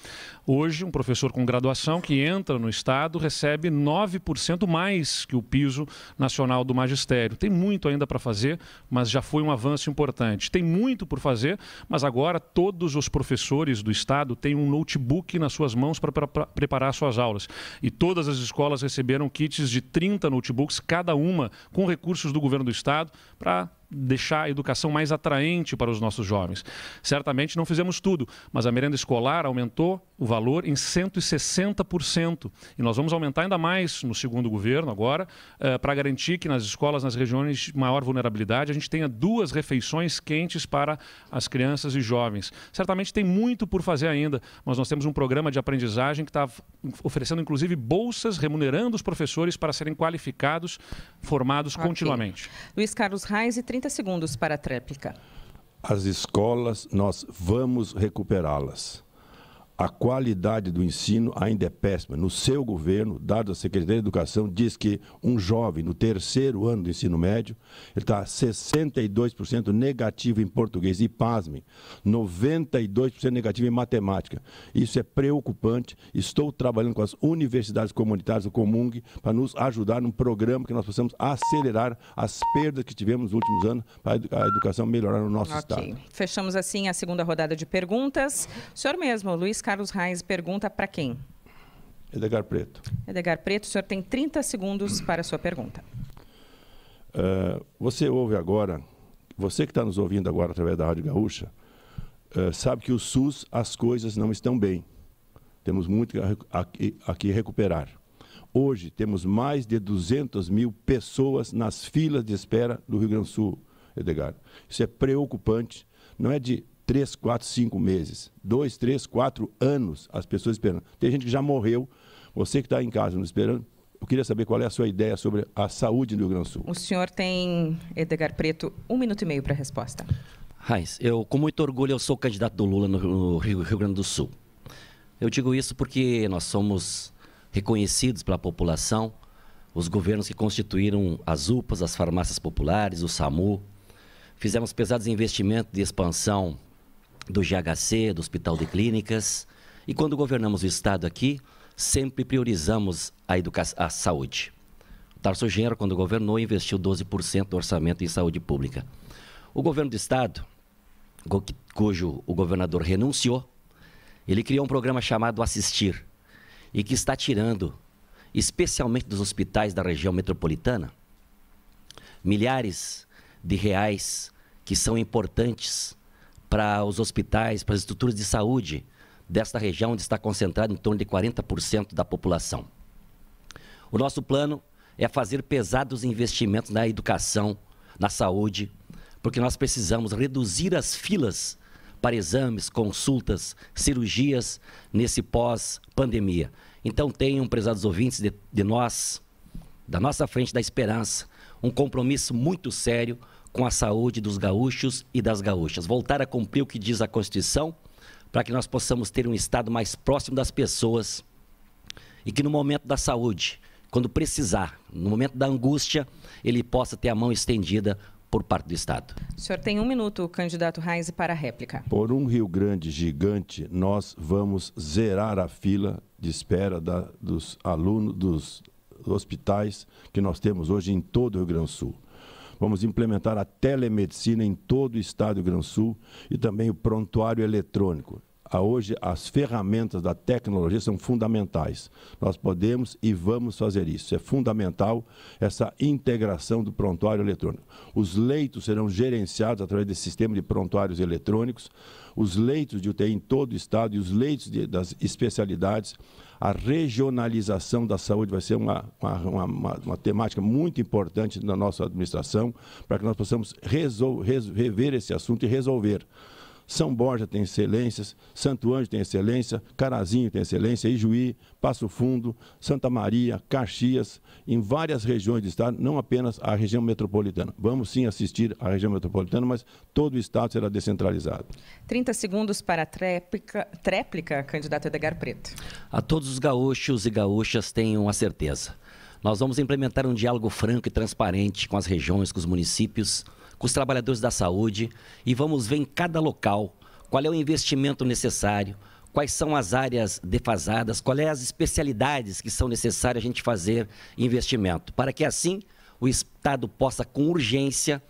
hoje um professor com graduação que entra no Estado recebe 9% mais que o piso nacional do magistério. Tem muito ainda para fazer, mas já foi um avanço importante. Tem muito por fazer, mas agora todos os professores do Estado têm um notebook nas suas mãos para preparar suas aulas. E todas as escolas receberam kits de 30 notebooks, cada uma com recursos do governo do Estado para deixar a educação mais atraente para os nossos jovens. Certamente não fizemos tudo, mas a merenda escolar aumentou o valor em 160%. E nós vamos aumentar ainda mais no segundo governo agora, para garantir que nas escolas, nas regiões de maior vulnerabilidade, a gente tenha 2 refeições quentes para as crianças e jovens. Certamente tem muito por fazer ainda, mas nós temos um programa de aprendizagem que está oferecendo, inclusive, bolsas, remunerando os professores para serem qualificados, formados continuamente. Luiz Carlos Reis, 30 segundos para a tréplica. As escolas, nós vamos recuperá-las. A qualidade do ensino ainda é péssima. No seu governo, dado a Secretaria de Educação, diz que um jovem no 3º ano do ensino médio, ele está 62% negativo em português. E, pasmem, 92% negativo em matemática. Isso é preocupante. Estou trabalhando com as universidades comunitárias, o Comung, para nos ajudar num programa que nós possamos acelerar as perdas que tivemos nos últimos anos para a educação melhorar no nosso Estado. Fechamos assim a segunda rodada de perguntas. O senhor mesmo, Luiz Carlos Reis, pergunta para quem? Edgar Preto. Edgar Preto, o senhor tem 30 segundos para a sua pergunta. Você ouve agora, você que está nos ouvindo agora através da Rádio Gaúcha, sabe que o SUS, as coisas não estão bem. Temos muito aqui recuperar. Hoje temos mais de 200 mil pessoas nas filas de espera do Rio Grande do Sul, Edgar. Isso é preocupante, não é de 3, 4, 5 meses, 2, 3, 4 anos as pessoas esperando. Tem gente que já morreu, você que está em casa nos esperando, eu queria saber qual é a sua ideia sobre a saúde no Rio Grande do Sul. O senhor tem, Edgar Preto, 1 minuto e meio para a resposta. Reis, com muito orgulho, eu sou candidato do Lula no Rio Grande do Sul. Eu digo isso porque nós somos reconhecidos pela população, os governos que constituíram as UPAs, as farmácias populares, o SAMU. Fizemos pesados investimentos de expansão do GHC, do Hospital de Clínicas. E quando governamos o Estado aqui, sempre priorizamos a saúde. O Tarso Genro, quando governou, investiu 12% do orçamento em saúde pública. O governo do Estado, cujo o governador renunciou, ele criou um programa chamado Assistir, e que está tirando, especialmente dos hospitais da região metropolitana, milhares de reais que são importantes para os hospitais, para as estruturas de saúde desta região, onde está concentrado em torno de 40% da população. O nosso plano é fazer pesados investimentos na educação, na saúde, porque nós precisamos reduzir as filas para exames, consultas, cirurgias nesse pós-pandemia. Então tenham, prezados ouvintes, de nós, da nossa Frente da Esperança, um compromisso muito sério com a saúde dos gaúchos e das gaúchas. Voltar a cumprir o que diz a Constituição, para que nós possamos ter um Estado mais próximo das pessoas e que no momento da saúde, quando precisar, no momento da angústia, ele possa ter a mão estendida por parte do Estado. O senhor tem 1 minuto, candidato Reis, para a réplica. Por um Rio Grande gigante, nós vamos zerar a fila de espera dos alunos dos hospitais que nós temos hoje em todo o Rio Grande do Sul. Vamos implementar a telemedicina em todo o estado do Rio Grande do Sul e também o prontuário eletrônico. Hoje, as ferramentas da tecnologia são fundamentais. Nós podemos e vamos fazer isso. É fundamental essa integração do prontuário eletrônico. Os leitos serão gerenciados através desse sistema de prontuários eletrônicos, os leitos de UTI em todo o estado e os leitos das especialidades. A regionalização da saúde vai ser uma temática muito importante na nossa administração, para que nós possamos rever esse assunto e resolver. São Borja tem excelências, Santo Ângelo tem excelência, Carazinho tem excelência, Ijuí, Passo Fundo, Santa Maria, Caxias, em várias regiões do estado, não apenas a região metropolitana. Vamos sim assistir à região metropolitana, mas todo o estado será descentralizado. 30 segundos para a tréplica, candidato Edgar Preto. A todos os gaúchos e gaúchas tenham a certeza. Nós vamos implementar um diálogo franco e transparente com as regiões, com os municípios, com os trabalhadores da saúde e vamos ver em cada local qual é o investimento necessário, quais são as áreas defasadas, quais são as especialidades que são necessárias a gente fazer investimento, para que assim o Estado possa, com urgência,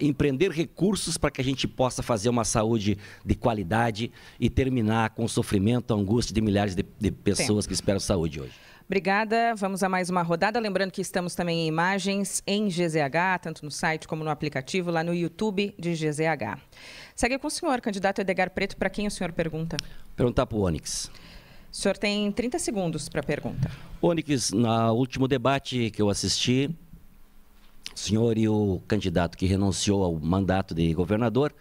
empreender recursos para que a gente possa fazer uma saúde de qualidade e terminar com o sofrimento, a angústia de milhares de pessoas que esperam saúde hoje. Obrigada. Vamos a mais uma rodada. Lembrando que estamos também em imagens em GZH, tanto no site como no aplicativo, lá no YouTube de GZH. Segue com o senhor, candidato Edgar Preto. Para quem o senhor pergunta? Perguntar para o Onyx. O senhor tem 30 segundos para a pergunta. Onyx, no último debate que eu assisti, o senhor e o candidato que renunciou ao mandato de governador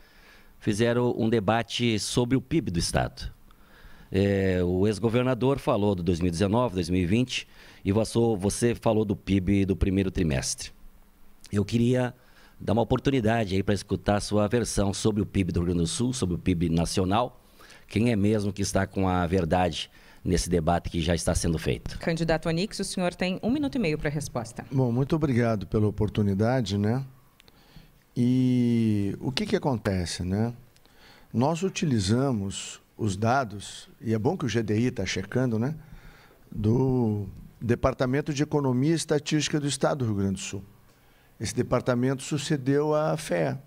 fizeram um debate sobre o PIB do Estado. O ex-governador falou do 2019, 2020 e você falou do PIB do primeiro trimestre. Eu queria dar uma oportunidade aí para escutar a sua versão sobre o PIB do Rio Grande do Sul, sobre o PIB nacional. Quem é mesmo que está com a verdade nesse debate que já está sendo feito? Candidato Onyx, o senhor tem 1 minuto e meio para a resposta. Bom, muito obrigado pela oportunidade, né? E o que acontece, né? Nós utilizamos os dados, e é bom que o GDI está checando, né? Do Departamento de Economia e Estatística do Estado do Rio Grande do Sul. Esse departamento sucedeu à FEA,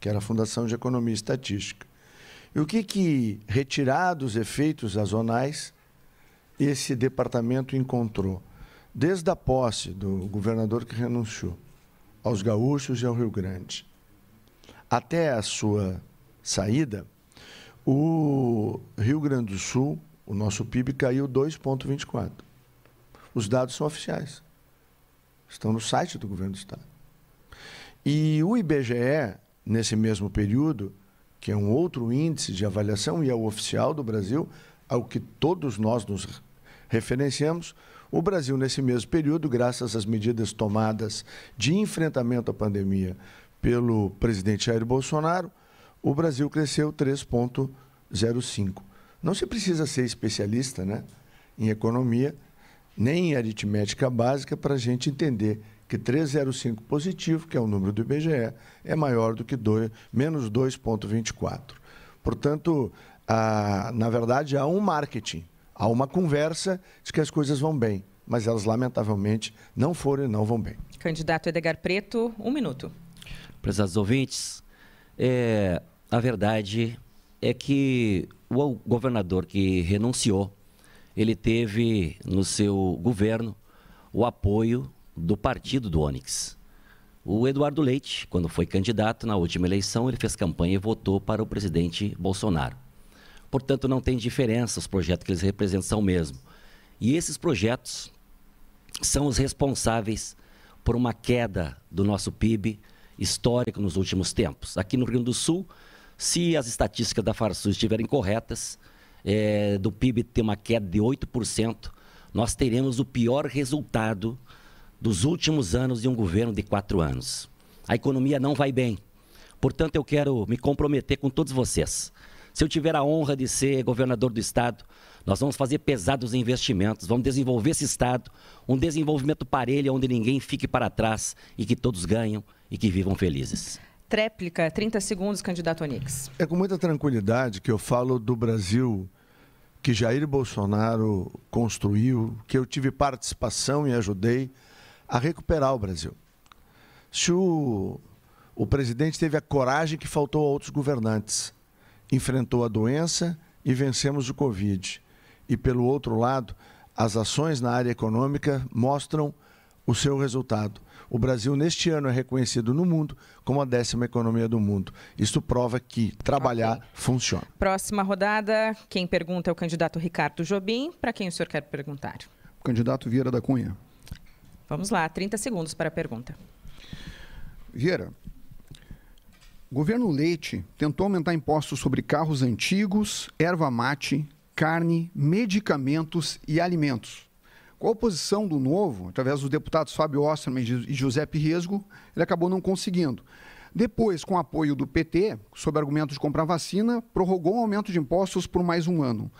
que era a Fundação de Economia e Estatística. E o que retirados os efeitos sazonais, esse departamento encontrou? Desde a posse do governador que renunciou, aos gaúchos e ao Rio Grande, até a sua saída, o Rio Grande do Sul, o nosso PIB caiu 2,24. Os dados são oficiais. Estão no site do governo do estado. E o IBGE, nesse mesmo período, que é um outro índice de avaliação e é o oficial do Brasil, ao que todos nós nos referenciamos, o Brasil, nesse mesmo período, graças às medidas tomadas de enfrentamento à pandemia pelo presidente Jair Bolsonaro, o Brasil cresceu 3,05. Não se precisa ser especialista, né, em economia, nem em aritmética básica para a gente entender que 3,05 positivo, que é o número do IBGE, é maior do que menos 2,24. Portanto, na verdade, há um marketing, há uma conversa de que as coisas vão bem, mas elas, lamentavelmente, não foram e não vão bem. Candidato Edgar Preto, 1 minuto. Prezados ouvintes, a verdade é que o governador que renunciou, ele teve no seu governo o apoio do partido do Onyx. O Eduardo Leite, quando foi candidato na última eleição, ele fez campanha e votou para o presidente Bolsonaro. Portanto, não tem diferença, os projetos que eles representam são o mesmo. E esses projetos são os responsáveis por uma queda do nosso PIB histórico nos últimos tempos. Aqui no Rio Grande do Sul, se as estatísticas da Farsul estiverem corretas, do PIB ter uma queda de 8%, nós teremos o pior resultado dos últimos anos de um governo de 4 anos. A economia não vai bem. Portanto, eu quero me comprometer com todos vocês. Se eu tiver a honra de ser governador do estado, nós vamos fazer pesados investimentos, vamos desenvolver esse estado, um desenvolvimento parelho, onde ninguém fique para trás e que todos ganham e que vivam felizes. Tréplica, 30 segundos, candidato Onyx. É com muita tranquilidade que eu falo do Brasil que Jair Bolsonaro construiu, que eu tive participação e ajudei a recuperar o Brasil. Se o presidente teve a coragem que faltou a outros governantes, enfrentou a doença e vencemos o Covid. E, pelo outro lado, as ações na área econômica mostram o seu resultado. O Brasil, neste ano, é reconhecido no mundo como a 10ª economia do mundo. Isso prova que trabalhar funciona. Próxima rodada, quem pergunta é o candidato Ricardo Jobim. Para quem o senhor quer perguntar? O candidato Vieira da Cunha. Vamos lá, 30 segundos para a pergunta. Vieira, o governo Leite tentou aumentar impostos sobre carros antigos, erva mate, carne, medicamentos e alimentos. Com a oposição do Novo, através dos deputados Fábio Osterman e Giuseppe Resgo, ele acabou não conseguindo. Depois, com o apoio do PT, sob argumento de comprar vacina, prorrogou o aumento de impostos por mais um ano.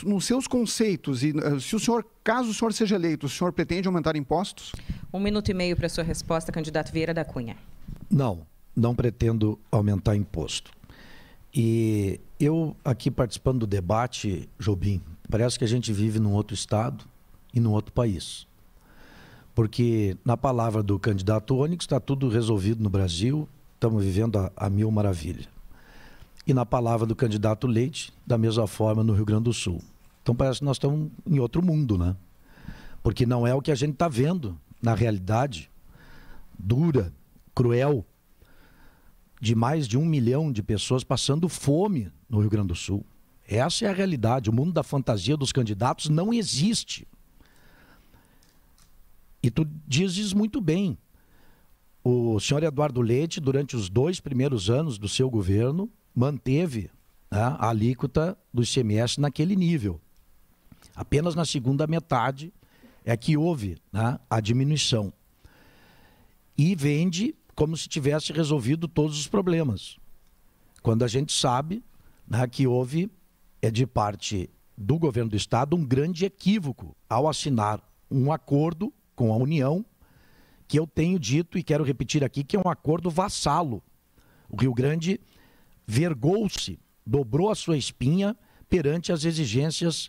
Nos seus conceitos, e se o senhor, caso o senhor seja eleito, o senhor pretende aumentar impostos? 1 minuto e meio para a sua resposta, candidato Vieira da Cunha. Não pretendo aumentar imposto. E eu, aqui participando do debate, Jobim, parece que a gente vive num outro estado e num outro país. Porque, na palavra do candidato Onyx, está tudo resolvido no Brasil, estamos vivendo a mil maravilha. E na palavra do candidato Leite, da mesma forma no Rio Grande do Sul. Então parece que nós estamos em outro mundo, né? Porque não é o que a gente está vendo na realidade dura, cruel, de mais de 1 milhão de pessoas passando fome no Rio Grande do Sul. Essa é a realidade. O mundo da fantasia dos candidatos não existe. E tu dizes muito bem. O senhor Eduardo Leite, durante os 2 primeiros anos do seu governo, manteve, né, a alíquota do ICMS naquele nível. Apenas na segunda metade é que houve, né, a diminuição. E vende como se tivesse resolvido todos os problemas. Quando a gente sabe, né, que houve, de parte do governo do estado, um grande equívoco ao assinar um acordo com a União, que eu tenho dito e quero repetir aqui, que é um acordo vassalo. O Rio Grande vergou-se, dobrou a sua espinha perante as exigências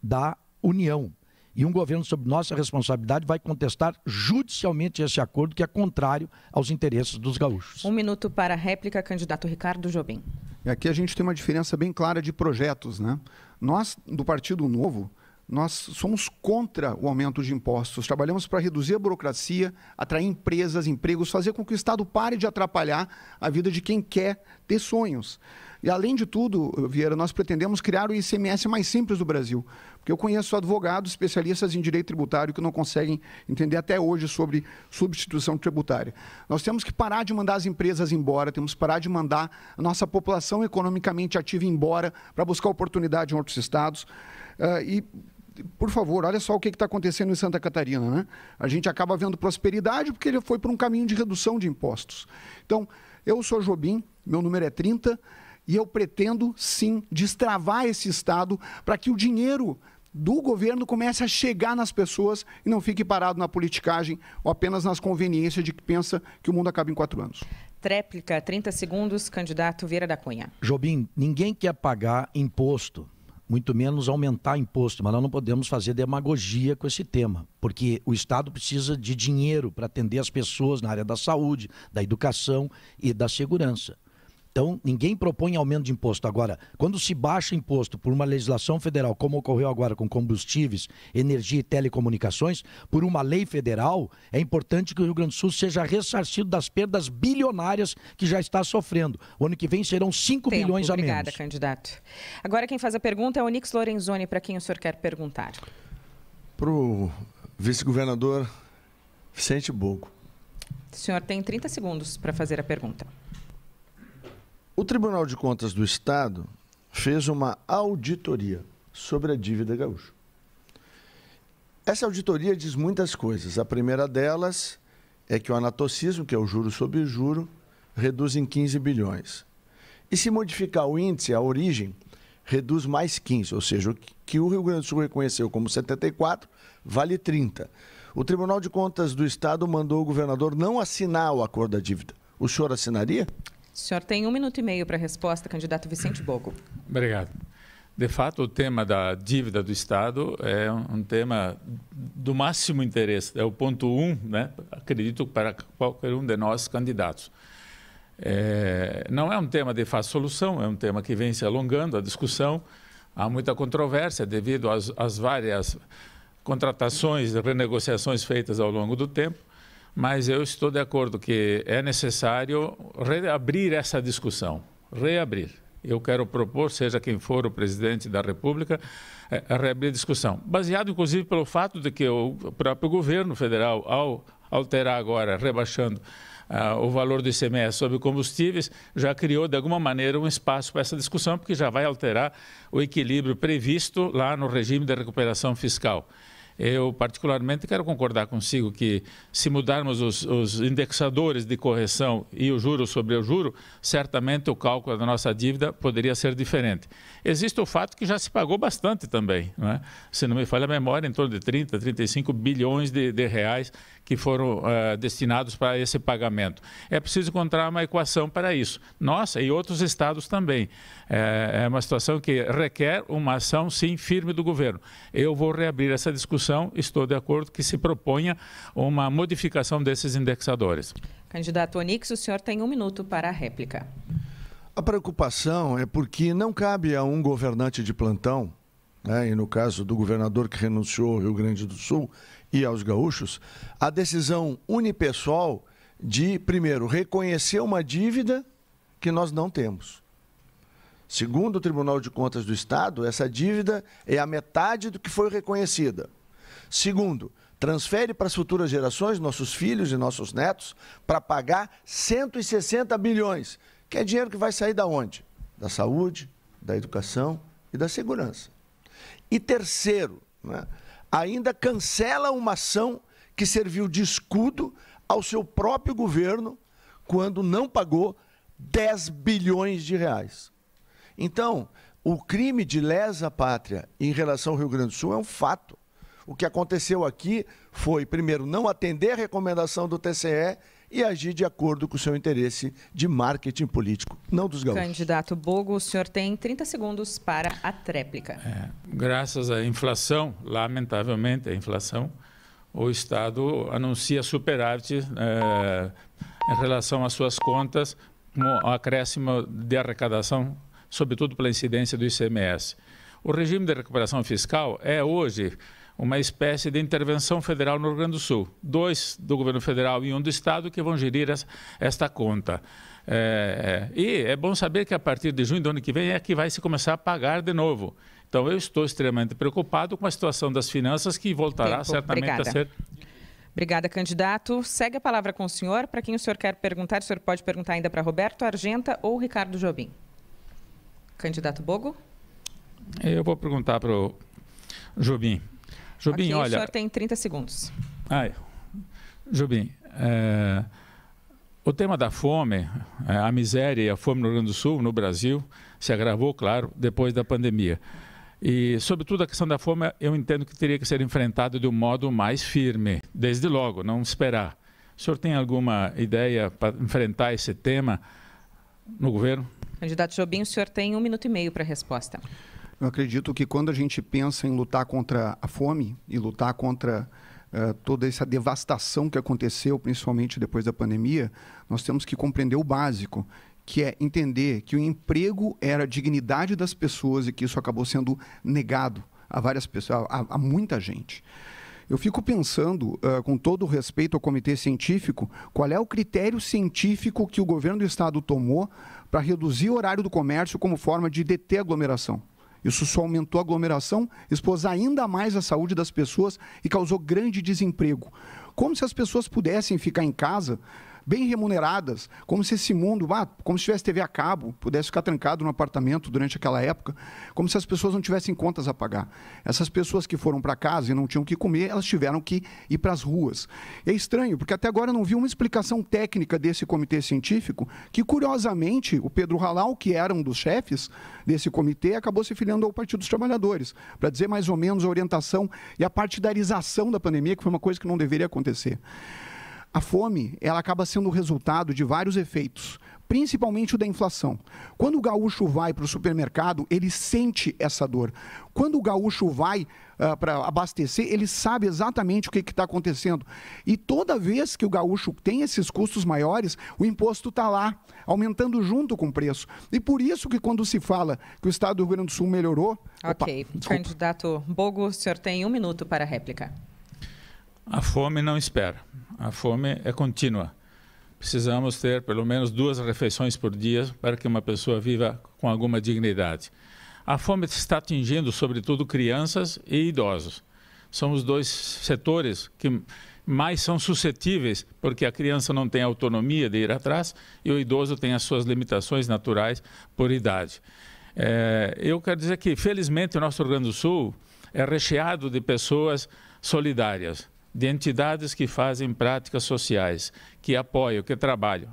da União. E um governo sob nossa responsabilidade vai contestar judicialmente esse acordo, que é contrário aos interesses dos gaúchos. 1 minuto para a réplica, candidato Ricardo Jobim. E aqui a gente tem uma diferença bem clara de projetos, né? Nós, do Partido Novo, nós somos contra o aumento de impostos. Trabalhamos para reduzir a burocracia, atrair empresas, empregos, fazer com que o Estado pare de atrapalhar a vida de quem quer ter sonhos. E, além de tudo, Vieira, nós pretendemos criar o ICMS mais simples do Brasil. Porque eu conheço advogados, especialistas em direito tributário, que não conseguem entender até hoje sobre substituição tributária. Nós temos que parar de mandar as empresas embora, temos que parar de mandar a nossa população economicamente ativa embora para buscar oportunidade em outros estados. Por favor, olha só o que está acontecendo em Santa Catarina, né? A gente acaba vendo prosperidade porque ele foi por um caminho de redução de impostos. Então, eu sou Jobim, meu número é 30, e eu pretendo, sim, destravar esse Estado para que o dinheiro do governo comece a chegar nas pessoas e não fique parado na politicagem ou apenas nas conveniências de que pensa que o mundo acaba em 4 anos. tréplica, 30 segundos, candidato Vieira da Cunha. Jobim, ninguém quer pagar imposto, muito menos aumentar imposto, mas nós não podemos fazer demagogia com esse tema, porque o Estado precisa de dinheiro para atender as pessoas na área da saúde, da educação e da segurança. Então, ninguém propõe aumento de imposto. Agora, quando se baixa imposto por uma legislação federal, como ocorreu agora com combustíveis, energia e telecomunicações, por uma lei federal, é importante que o Rio Grande do Sul seja ressarcido das perdas bilionárias que já está sofrendo. O ano que vem serão 5 bilhões a menos. Obrigada, candidato. Agora quem faz a pergunta é o Onix Lorenzoni, para quem o senhor quer perguntar. Para o vice-governador Vicente Bogo. O senhor tem 30 segundos para fazer a pergunta. O Tribunal de Contas do Estado fez uma auditoria sobre a dívida gaúcha. Essa auditoria diz muitas coisas. A primeira delas é que o anatocismo, que é o juro sobre juro, reduz em 15 bilhões. E se modificar o índice, a origem, reduz mais 15, ou seja, o que o Rio Grande do Sul reconheceu como 74, vale 30. O Tribunal de Contas do Estado mandou o governador não assinar o acordo da dívida. O senhor assinaria? O senhor tem 1 minuto e meio para a resposta, candidato Vicente Bogo. Obrigado. De fato, o tema da dívida do Estado é um tema do máximo interesse. É o ponto 1, né? Acredito, para qualquer um de nós candidatos. Não é um tema de fácil solução, é um tema que vem se alongando, a discussão. Há muita controvérsia devido às várias contratações e renegociações feitas ao longo do tempo. Mas eu estou de acordo que é necessário reabrir essa discussão, reabrir. Eu quero propor, seja quem for o presidente da República, reabrir a discussão. Baseado, inclusive, pelo fato de que o próprio governo federal, ao alterar agora, rebaixando o valor do ICMS sobre combustíveis, já criou, de alguma maneira, um espaço para essa discussão, porque já vai alterar o equilíbrio previsto lá no regime de recuperação fiscal. Eu, particularmente, quero concordar consigo que, se mudarmos os indexadores de correção e o juro sobre o juro, certamente o cálculo da nossa dívida poderia ser diferente. Existe o fato que já se pagou bastante também, não é? Se não me falha a memória, em torno de 30, 35 bilhões de reais que foram destinados para esse pagamento. É preciso encontrar uma equação para isso. Nossa, e outros estados também. É uma situação que requer uma ação, sim, firme do governo. Eu vou reabrir essa discussão, estou de acordo que se proponha uma modificação desses indexadores. Candidato Onix, o senhor tem 1 minuto para a réplica. A preocupação é porque não cabe a um governante de plantão, né, e no caso do governador que renunciou ao Rio Grande do Sul e aos gaúchos, a decisão unipessoal de, primeiro, reconhecer uma dívida que nós não temos. Segundo o Tribunal de Contas do Estado, essa dívida é a metade do que foi reconhecida. Segundo, transfere para as futuras gerações, nossos filhos e nossos netos, para pagar 160 bilhões, que é dinheiro que vai sair da onde? Da saúde, da educação e da segurança. E terceiro, né, ainda cancela uma ação que serviu de escudo ao seu próprio governo quando não pagou 10 bilhões de reais. Então, o crime de lesa pátria em relação ao Rio Grande do Sul é um fato. O que aconteceu aqui foi, primeiro, não atender a recomendação do TCE e agir de acordo com o seu interesse de marketing político, não dos gaúchos. Candidato Bogo, o senhor tem 30 segundos para a tréplica. Graças à inflação, lamentavelmente a inflação, o Estado anuncia superávit em relação às suas contas, com um acréscimo de arrecadação, sobretudo pela incidência do ICMS. O regime de recuperação fiscal é hoje uma espécie de intervenção federal no Rio Grande do Sul. 2 do governo federal e 1 do Estado que vão gerir esta conta. E é bom saber que a partir de junho do ano que vem é que vai se começar a pagar de novo. Então eu estou extremamente preocupado com a situação das finanças que voltará certamente a ser... Obrigada, candidato. Segue a palavra com o senhor. Para quem o senhor quer perguntar, o senhor pode perguntar ainda para Roberto Argenta ou Ricardo Jobim. Candidato Bogo? Eu vou perguntar para o Jobim. Jobim, okay, olha... O senhor tem 30 segundos. Jobim, o tema da fome, a miséria e a fome no Rio Grande do Sul, no Brasil, se agravou, claro, depois da pandemia. E, sobretudo, a questão da fome, eu entendo que teria que ser enfrentada de um modo mais firme, desde logo, não esperar. O senhor tem alguma ideia para enfrentar esse tema no governo? Candidato Jobim, o senhor tem 1 minuto e meio para a resposta. Eu acredito que quando a gente pensa em lutar contra a fome e lutar contra toda essa devastação que aconteceu, principalmente depois da pandemia, nós temos que compreender o básico, que é entender que o emprego era a dignidade das pessoas e que isso acabou sendo negado a várias pessoas, a muita gente. Eu fico pensando, com todo o respeito ao comitê científico, qual é o critério científico que o governo do estado tomou para reduzir o horário do comércio como forma de deter a aglomeração. Isso só aumentou a aglomeração, expôs ainda mais a saúde das pessoas e causou grande desemprego. Como se as pessoas pudessem ficar em casa bem remuneradas, como se esse mundo, como se tivesse TV a cabo, pudesse ficar trancado no apartamento durante aquela época, como se as pessoas não tivessem contas a pagar. Essas pessoas que foram para casa e não tinham o que comer, elas tiveram que ir para as ruas. É estranho, porque até agora eu não vi uma explicação técnica desse comitê científico, que curiosamente o Pedro Halal, que era um dos chefes desse comitê, acabou se filiando ao Partido dos Trabalhadores, para dizer mais ou menos a orientação e a partidarização da pandemia, que foi uma coisa que não deveria acontecer. A fome, ela acaba sendo o resultado de vários efeitos, principalmente o da inflação. Quando o gaúcho vai para o supermercado, ele sente essa dor. Quando o gaúcho vai para abastecer, ele sabe exatamente o que está acontecendo. E toda vez que o gaúcho tem esses custos maiores, o imposto está lá, aumentando junto com o preço. E por isso que quando se fala que o estado do Rio Grande do Sul melhorou... Ok, candidato Bogo, o senhor tem 1 minuto para a réplica. A fome não espera. A fome é contínua. Precisamos ter pelo menos 2 refeições por dia para que uma pessoa viva com alguma dignidade. A fome está atingindo, sobretudo, crianças e idosos. São os 2 setores que mais são suscetíveis, porque a criança não tem autonomia de ir atrás e o idoso tem as suas limitações naturais por idade. Eu quero dizer que, felizmente, o nosso Rio Grande do Sul é recheado de pessoas solidárias, de entidades que fazem práticas sociais, que apoiam, que trabalham.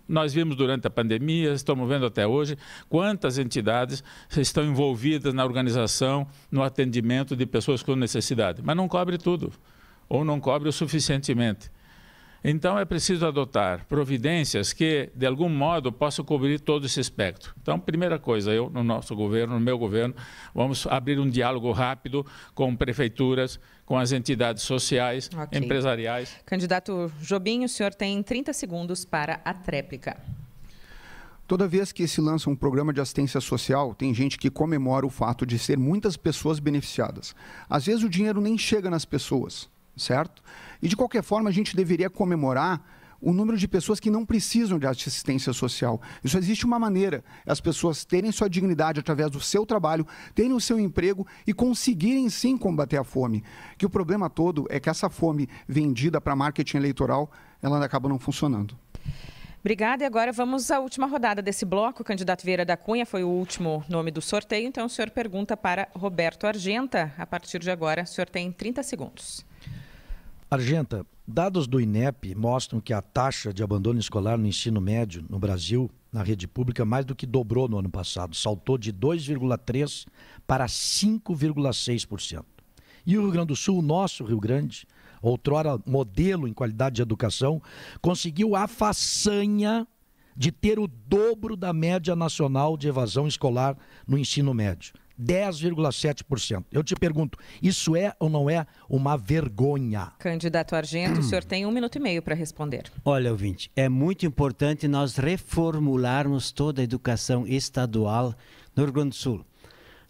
Nós vimos durante a pandemia, estamos vendo até hoje, quantas entidades estão envolvidas na organização, no atendimento de pessoas com necessidade, mas não cobre tudo, ou não cobre o suficientemente. Então, é preciso adotar providências que, de algum modo, possam cobrir todo esse espectro. Então, primeira coisa, eu, no nosso governo, no meu governo, vamos abrir um diálogo rápido com prefeituras, com as entidades sociais, empresariais. Candidato Jobim, o senhor tem 30 segundos para a tréplica. Toda vez que se lança um programa de assistência social, tem gente que comemora o fato de ser muitas pessoas beneficiadas. Às vezes o dinheiro nem chega nas pessoas, certo? E de qualquer forma a gente deveria comemorar o número de pessoas que não precisam de assistência social. Isso existe uma maneira, as pessoas terem sua dignidade através do seu trabalho, terem o seu emprego e conseguirem sim combater a fome. Que o problema todo é que essa fome vendida para marketing eleitoral, ela acaba não funcionando. Obrigada. E agora vamos à última rodada desse bloco. O candidato Vieira da Cunha foi o último nome do sorteio, então o senhor pergunta para Roberto Argenta. A partir de agora, o senhor tem 30 segundos. Argenta, dados do INEP mostram que a taxa de abandono escolar no ensino médio no Brasil, na rede pública, mais do que dobrou no ano passado. Saltou de 2,3% para 5,6%. E o Rio Grande do Sul, o nosso Rio Grande, outrora modelo em qualidade de educação, conseguiu a façanha de ter o dobro da média nacional de evasão escolar no ensino médio. 10,7%. Eu te pergunto, isso é ou não é uma vergonha? Candidato Argento, o senhor tem 1 minuto e meio para responder. Olha, ouvinte, é muito importante nós reformularmos toda a educação estadual no Rio Grande do Sul.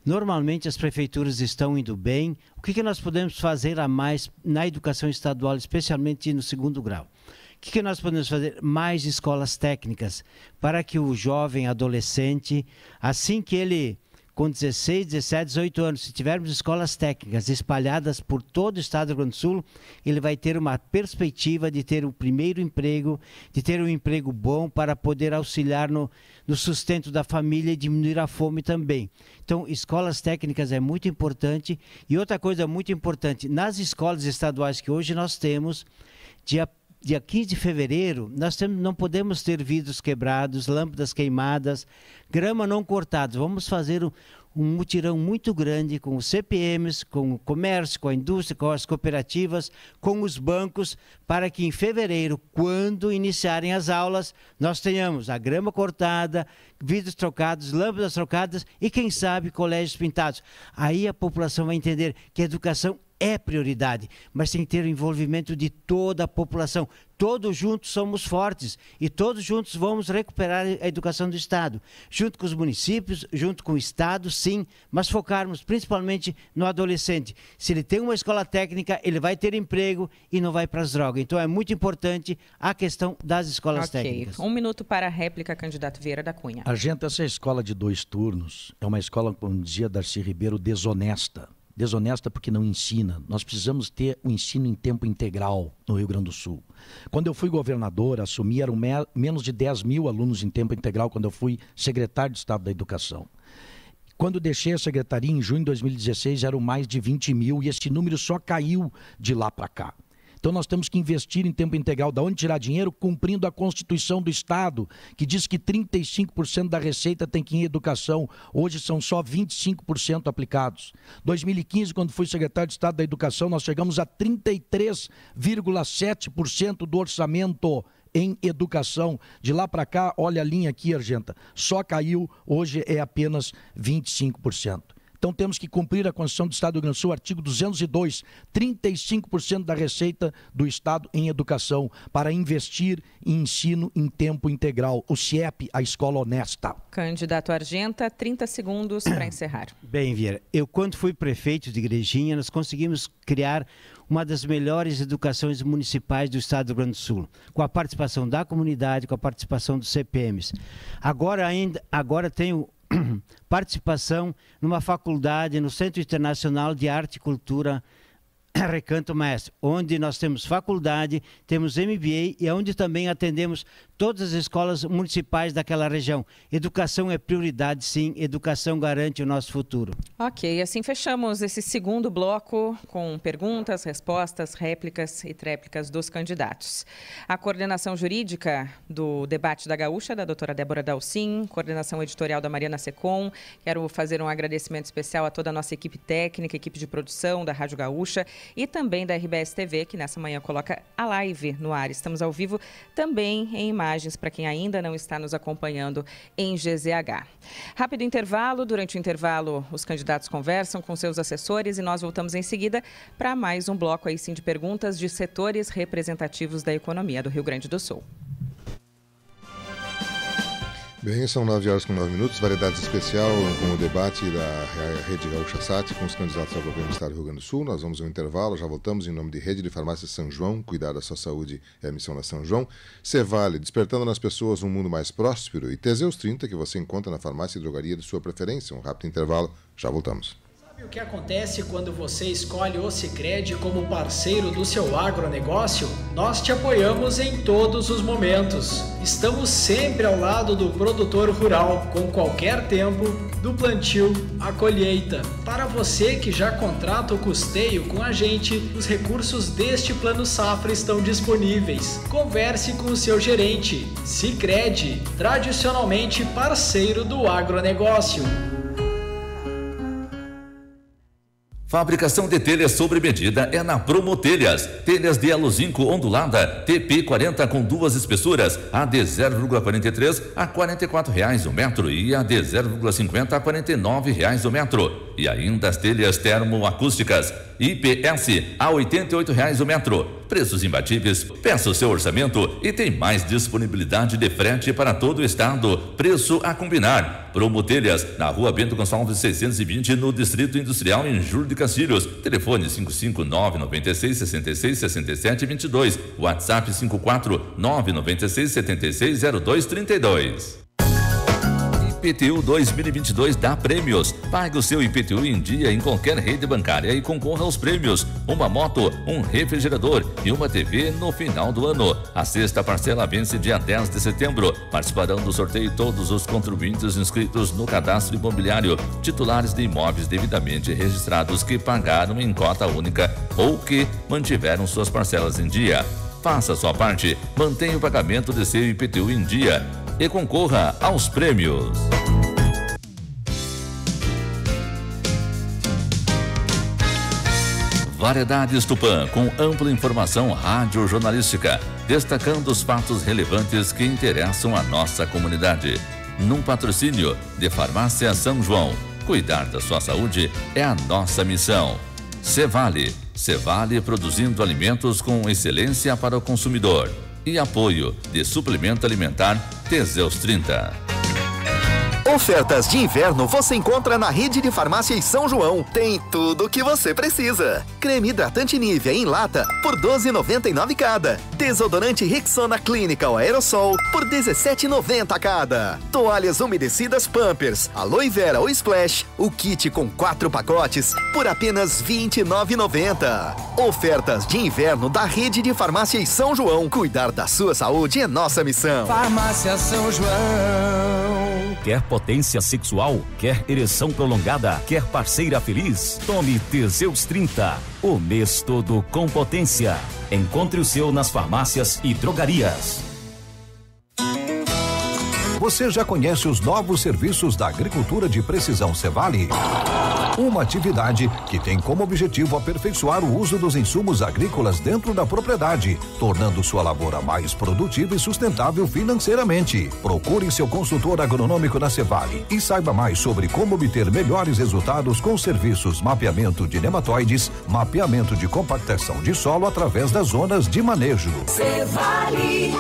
Normalmente as prefeituras estão indo bem. O que nós podemos fazer a mais na educação estadual, especialmente no 2º grau? O que nós podemos fazer? Mais escolas técnicas para que o jovem adolescente, assim que ele, com 16, 17, 18 anos, se tivermos escolas técnicas espalhadas por todo o estado do Rio Grande do Sul, ele vai ter uma perspectiva de ter o primeiro emprego, de ter um emprego bom para poder auxiliar no sustento da família e diminuir a fome também. Então, escolas técnicas é muito importante. E outra coisa muito importante, nas escolas estaduais que hoje nós temos, dia 15 de fevereiro, não podemos ter vidros quebrados, lâmpadas queimadas, grama não cortada. Vamos fazer um mutirão muito grande com os CPMs, com o comércio, com a indústria, com as cooperativas, com os bancos, para que em fevereiro, quando iniciarem as aulas, nós tenhamos a grama cortada, vidros trocados, lâmpadas trocadas e, quem sabe, colégios pintados. Aí a população vai entender que a educação é prioridade, mas tem que ter o envolvimento de toda a população. Todos juntos somos fortes e todos juntos vamos recuperar a educação do Estado. Junto com os municípios, junto com o Estado, sim, mas focarmos principalmente no adolescente. Se ele tem uma escola técnica, ele vai ter emprego e não vai para as drogas. Então é muito importante a questão das escolas técnicas. 1 minuto para a réplica, candidato Vieira da Cunha. Argento, essa escola de 2 turnos é uma escola, como dizia Darcy Ribeiro, desonesta. Desonesta porque não ensina. Nós precisamos ter o ensino em tempo integral no Rio Grande do Sul. Quando eu fui governador, assumi, eram menos de 10 mil alunos em tempo integral quando eu fui secretário de Estado da Educação. Quando deixei a secretaria em junho de 2016, eram mais de 20 mil e esse número só caiu de lá para cá. Então nós temos que investir em tempo integral. Da onde tirar dinheiro? Cumprindo a Constituição do Estado, que diz que 35% da receita tem que ir em educação. Hoje são só 25% aplicados. 2015, quando fui secretário de Estado da Educação, nós chegamos a 33,7% do orçamento em educação. De lá para cá, olha a linha aqui, Argenta, só caiu, hoje é apenas 25%. Então temos que cumprir a Constituição do Estado do Rio Grande do Sul, artigo 202, 35% da receita do Estado em educação para investir em ensino em tempo integral. O CIEP, a escola honesta. Candidato Argenta, 30 segundos para encerrar. Bem, Vieira, eu quando fui prefeito de Igrejinha, nós conseguimos criar uma das melhores educações municipais do Estado do Rio Grande do Sul, com a participação da comunidade, com a participação dos CPMs. Agora tenho participação numa faculdade no Centro Internacional de Arte e Cultura Recanto Mestre, onde nós temos faculdade, temos MBA e onde também atendemos todas as escolas municipais daquela região. Educação é prioridade, sim. Educação garante o nosso futuro. Ok, assim fechamos esse segundo bloco com perguntas, respostas, réplicas e tréplicas dos candidatos. A coordenação jurídica do debate da Gaúcha, da doutora Débora Dalcin, coordenação editorial da Mariana Secom. Quero fazer um agradecimento especial a toda a nossa equipe técnica, equipe de produção da Rádio Gaúcha e também da RBS TV, que nessa manhã coloca a live no ar. Estamos ao vivo também em imagens para quem ainda não está nos acompanhando em GZH. Rápido intervalo. Durante o intervalo, os candidatos conversam com seus assessores e nós voltamos em seguida para mais um bloco aí sim de perguntas de setores representativos da economia do Rio Grande do Sul. Bem, são 9h09, variedades especial com o debate da Rede Gaúcha Sat com os candidatos ao governo do Estado do Rio Grande do Sul. Nós vamos ao intervalo, já voltamos em nome de Rede de Farmácia São João. Cuidar da sua saúde é a missão da São João. Cevale, despertando nas pessoas um mundo mais próspero. E Teseus 30, que você encontra na farmácia e drogaria de sua preferência. Um rápido intervalo, já voltamos. Sabe o que acontece quando você escolhe o Sicredi como parceiro do seu agronegócio? Nós te apoiamos em todos os momentos. Estamos sempre ao lado do produtor rural, com qualquer tempo, do plantio à colheita. Para você que já contrata o custeio com a gente, os recursos deste Plano Safra estão disponíveis. Converse com o seu gerente. Sicredi, tradicionalmente parceiro do agronegócio. Fabricação de telhas sobre medida é na Promotelhas. Telhas de alozinco ondulada, TP40 com 2 espessuras, a de 0,43 a R$ 44,00 o metro e a de 0,50 a R$ 49,00 o metro. E ainda as telhas termoacústicas, IPS, a R$ 88,00 o metro. Preços imbatíveis, peça o seu orçamento e tem mais disponibilidade de frete para todo o estado. Preço a combinar. Promotelhas, na Rua Bento Gonçalves 620, no Distrito Industrial, em Júlio de Castilhos. Telefone 559-96-66-67-22. WhatsApp 54-996-76-0232. IPTU 2022 dá prêmios. Pague o seu IPTU em dia em qualquer rede bancária e concorra aos prêmios. Uma moto, um refrigerador e uma TV no final do ano. A sexta parcela vence dia 10 de setembro. Participarão do sorteio todos os contribuintes inscritos no cadastro imobiliário, titulares de imóveis devidamente registrados que pagaram em cota única ou que mantiveram suas parcelas em dia. Faça a sua parte, mantenha o pagamento de seu IPTU em dia e concorra aos prêmios. Variedades Tupã, com ampla informação rádio-jornalística, destacando os fatos relevantes que interessam a nossa comunidade. Num patrocínio de Farmácia São João. Cuidar da sua saúde é a nossa missão. Cevale produzindo alimentos com excelência para o consumidor. E apoio de suplemento alimentar Teseus 30. Ofertas de inverno você encontra na rede de farmácias São João. Tem tudo o que você precisa. Creme hidratante Nivea em lata por R$ 12,99 cada. Desodorante Rexona Clinical Aerosol por R$ 17,90 cada. Toalhas umedecidas Pampers, Aloe Vera ou Splash, o kit com 4 pacotes por apenas R$ 29,90. Ofertas de inverno da rede de farmácias São João. Cuidar da sua saúde é nossa missão. Farmácia São João. Quer potência sexual? Quer ereção prolongada? Quer parceira feliz? Tome Teseus 30. O mês todo com potência. Encontre o seu nas farmácias e drogarias. Você já conhece os novos serviços da agricultura de precisão Cevale? Uma atividade que tem como objetivo aperfeiçoar o uso dos insumos agrícolas dentro da propriedade, tornando sua lavoura mais produtiva e sustentável financeiramente. Procure seu consultor agronômico na Cevale e saiba mais sobre como obter melhores resultados com serviços mapeamento de nematóides, mapeamento de compactação de solo através das zonas de manejo. Cevale.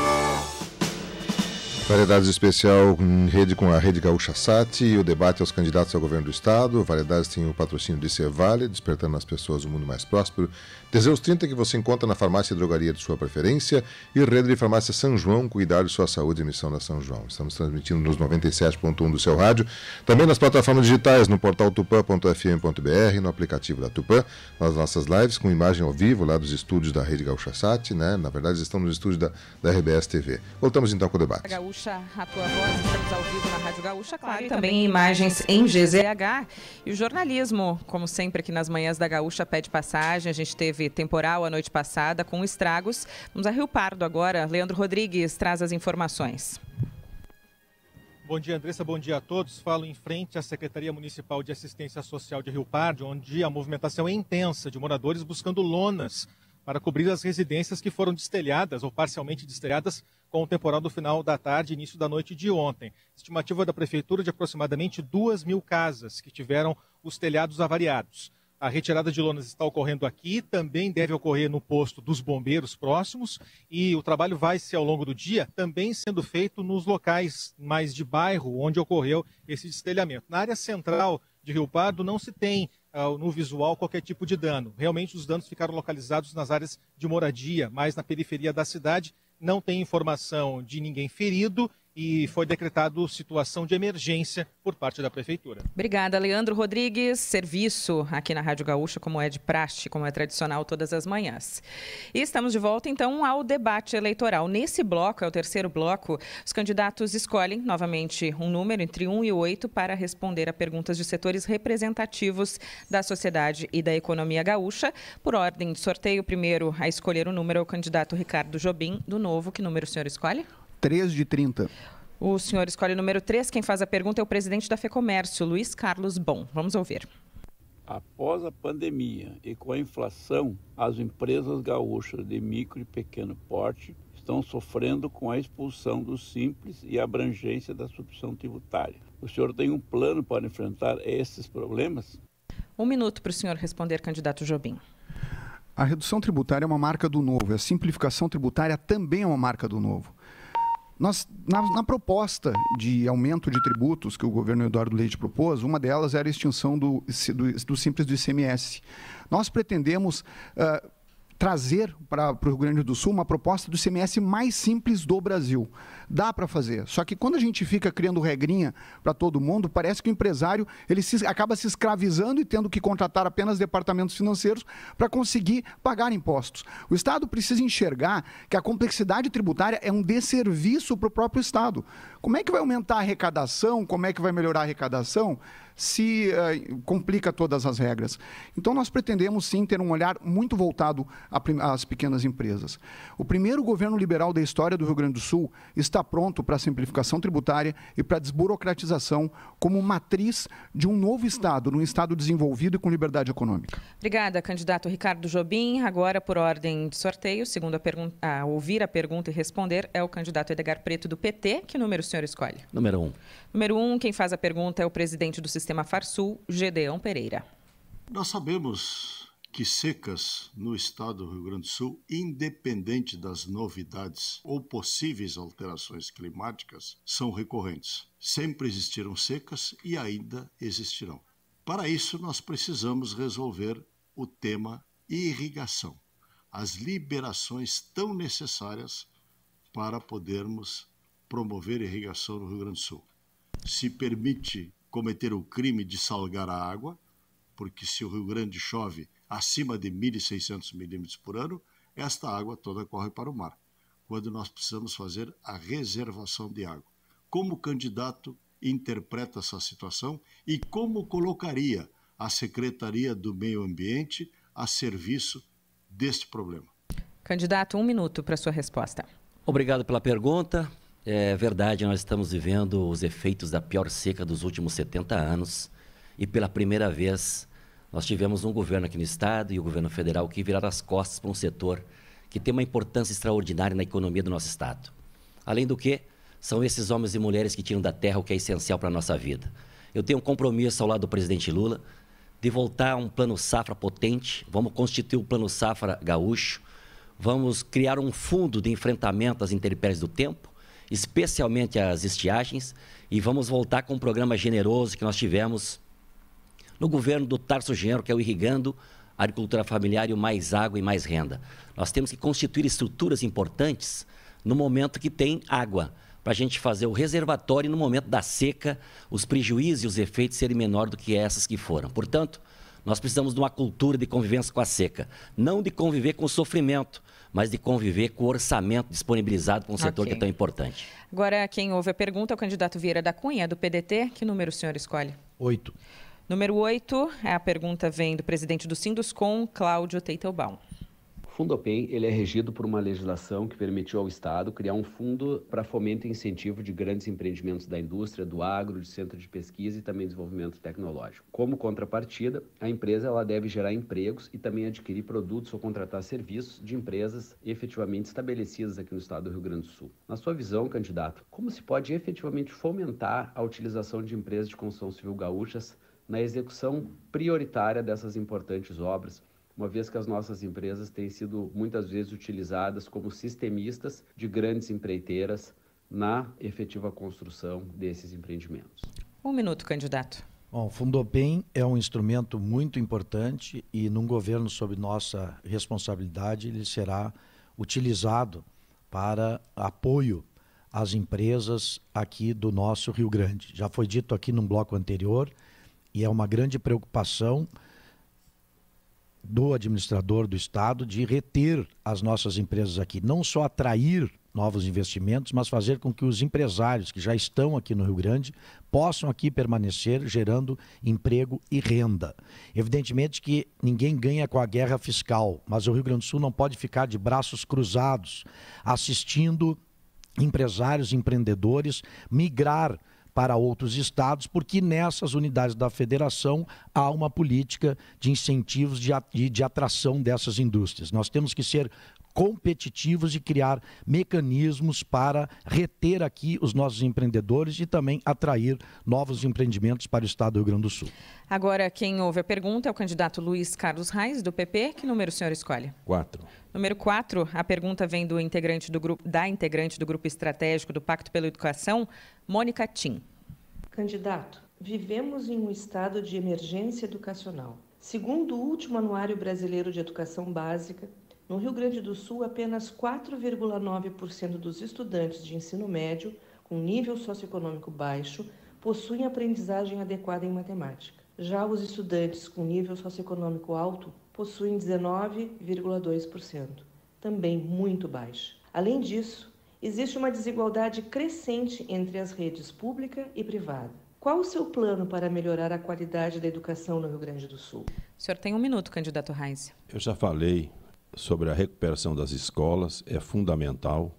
Variedades especial em rede com a Rede Gaúcha Sat e o debate aos candidatos ao governo do estado. Variedades tem o patrocínio de Cevale, despertando nas pessoas um mundo mais próspero. Teseus 30 que você encontra na farmácia e drogaria de sua preferência e rede de farmácia São João, cuidar de sua saúde e missão da São João. Estamos transmitindo nos 97.1 do seu rádio, também nas plataformas digitais, no portal tupã.fm.br, no aplicativo da Tupã, nas nossas lives com imagem ao vivo lá dos estúdios da Rede Gaúcha Sat, né? Na verdade estamos nos estúdios da RBS TV. Voltamos então com o debate. Gaúcha, a tua voz, estamos ao vivo na Rádio Gaúcha, claro, e também imagens em GZH. E o jornalismo, como sempre aqui nas manhãs da Gaúcha, pede passagem. A gente teve temporal a noite passada com estragos. Vamos a Rio Pardo agora. Leandro Rodrigues traz as informações. Bom dia, Andressa. Bom dia a todos. Falo em frente à Secretaria Municipal de Assistência Social de Rio Pardo, onde a movimentação é intensa de moradores buscando lonas para cobrir as residências que foram destelhadas ou parcialmente destelhadas com o temporal do final da tarde e início da noite de ontem. Estimativa da Prefeitura de aproximadamente 2.000 casas que tiveram os telhados avariados. A retirada de lonas está ocorrendo aqui, também deve ocorrer no posto dos bombeiros próximos e o trabalho vai ser ao longo do dia também sendo feito nos locais mais de bairro onde ocorreu esse destelhamento. Na área central de Rio Pardo não se tem no visual qualquer tipo de dano. Realmente os danos ficaram localizados nas áreas de moradia, mas na periferia da cidade não tem informação de ninguém ferido e foi decretado situação de emergência por parte da Prefeitura. Obrigada, Leandro Rodrigues. Serviço aqui na Rádio Gaúcha, como é de praxe, como é tradicional todas as manhãs. E estamos de volta, então, ao debate eleitoral. Nesse bloco, é o terceiro bloco, os candidatos escolhem, novamente, um número entre 1 e 8 para responder a perguntas de setores representativos da sociedade e da economia gaúcha. Por ordem de sorteio, primeiro a escolher o número é o candidato Ricardo Jobim, do Novo. Que número o senhor escolhe? 3 de 30. O senhor escolhe o número 3. Quem faz a pergunta é o presidente da FEComércio, Luiz Carlos Bom. Vamos ouvir. Após a pandemia e com a inflação, as empresas gaúchas de micro e pequeno porte estão sofrendo com a expulsão dos simples e a abrangência da substituição tributária. O senhor tem um plano para enfrentar esses problemas? 1 minuto para o senhor responder, candidato Jobim. A redução tributária é uma marca do Novo. A simplificação tributária também é uma marca do Novo. Nós, na proposta de aumento de tributos que o governo Eduardo Leite propôs, uma delas era a extinção do Simples do ICMS. Nós pretendemos trazer para o Rio Grande do Sul uma proposta do ICMS mais simples do Brasil. Dá para fazer. Só que quando a gente fica criando regrinha para todo mundo, parece que o empresário acaba se escravizando e tendo que contratar apenas departamentos financeiros para conseguir pagar impostos. O Estado precisa enxergar que a complexidade tributária é um desserviço para o próprio Estado. Como é que vai aumentar a arrecadação? Como é que vai melhorar a arrecadação? Se complica todas as regras. Então, nós pretendemos, sim, ter um olhar muito voltado às pequenas empresas. O primeiro governo liberal da história do Rio Grande do Sul está está pronto para a simplificação tributária e para a desburocratização como matriz de um novo Estado, num Estado desenvolvido e com liberdade econômica. Obrigada, candidato Ricardo Jobim. Agora, por ordem de sorteio, segundo a ouvir a pergunta e responder, é o candidato Edgar Preto, do PT. Que número o senhor escolhe? Número 1. Número 1, quem faz a pergunta é o presidente do Sistema Farsul, Gedeão Pereira. Nós sabemos que secas no estado do Rio Grande do Sul, independente das novidades ou possíveis alterações climáticas, são recorrentes. Sempre existiram secas e ainda existirão. Para isso, nós precisamos resolver o tema irrigação, as liberações tão necessárias para podermos promover irrigação no Rio Grande do Sul. Se permite cometer o crime de salgar a água, porque se o Rio Grande chove acima de 1.600 milímetros por ano, esta água toda corre para o mar, quando nós precisamos fazer a reservação de água. Como o candidato interpreta essa situação e como colocaria a Secretaria do Meio Ambiente a serviço deste problema? Candidato, 1 minuto para sua resposta. Obrigado pela pergunta. É verdade, nós estamos vivendo os efeitos da pior seca dos últimos 70 anos e pela primeira vez nós tivemos um governo aqui no estado e o governo federal que viraram as costas para um setor que tem uma importância extraordinária na economia do nosso estado. Além do que, são esses homens e mulheres que tiram da terra o que é essencial para a nossa vida. Eu tenho um compromisso ao lado do presidente Lula de voltar a um plano safra potente, vamos constituir o plano safra gaúcho, vamos criar um fundo de enfrentamento às intempéries do tempo, especialmente às estiagens, e vamos voltar com um programa generoso que nós tivemos no governo do Tarso Genro, que é o Irrigando a Agricultura Familiar e o Mais Água e Mais Renda. Nós temos que constituir estruturas importantes no momento que tem água, para a gente fazer o reservatório e no momento da seca, os prejuízos e os efeitos serem menores do que essas que foram. Portanto, nós precisamos de uma cultura de convivência com a seca, não de conviver com o sofrimento, mas de conviver com o orçamento disponibilizado para um setor que é tão importante. Agora, quem ouve a pergunta é o candidato Vieira da Cunha, do PDT. Que número o senhor escolhe? 8. Número 8, a pergunta vem do presidente do Sinduscom, Cláudio Teitelbaum. O Fundopem ele é regido por uma legislação que permitiu ao Estado criar um fundo para fomento e incentivo de grandes empreendimentos da indústria, do agro, de centro de pesquisa e também desenvolvimento tecnológico. Como contrapartida, a empresa ela deve gerar empregos e também adquirir produtos ou contratar serviços de empresas efetivamente estabelecidas aqui no estado do Rio Grande do Sul. Na sua visão, candidato, como se pode efetivamente fomentar a utilização de empresas de construção civil gaúchas na execução prioritária dessas importantes obras, uma vez que as nossas empresas têm sido muitas vezes utilizadas como sistemistas de grandes empreiteiras na efetiva construção desses empreendimentos? 1 minuto, candidato. Bom, o Fundopem é um instrumento muito importante e num governo sob nossa responsabilidade ele será utilizado para apoio às empresas aqui do nosso Rio Grande. Já foi dito aqui num bloco anterior e é uma grande preocupação do administrador do Estado de reter as nossas empresas aqui, não só atrair novos investimentos, mas fazer com que os empresários que já estão aqui no Rio Grande possam aqui permanecer gerando emprego e renda. Evidentemente que ninguém ganha com a guerra fiscal, mas o Rio Grande do Sul não pode ficar de braços cruzados assistindo empresários, empreendedores migrar para outros estados, porque nessas unidades da federação há uma política de incentivos de atração dessas indústrias. Nós temos que ser competitivos e criar mecanismos para reter aqui os nossos empreendedores e também atrair novos empreendimentos para o estado do Rio Grande do Sul. Agora, quem ouve a pergunta é o candidato Luiz Carlos Reis, do PP. Que número o senhor escolhe? 4. Número 4, a pergunta vem do integrante do grupo estratégico do Pacto pela Educação, Mônica Tim. Candidato, vivemos em um estado de emergência educacional. Segundo o último Anuário Brasileiro de Educação Básica, no Rio Grande do Sul, apenas 4,9% dos estudantes de ensino médio com nível socioeconômico baixo possuem aprendizagem adequada em matemática. Já os estudantes com nível socioeconômico alto possuem 19,2%, também muito baixa. Além disso, existe uma desigualdade crescente entre as redes pública e privada. Qual o seu plano para melhorar a qualidade da educação no Rio Grande do Sul? O senhor tem 1 minuto, candidato Reis. Eu já falei sobre a recuperação das escolas, é fundamental.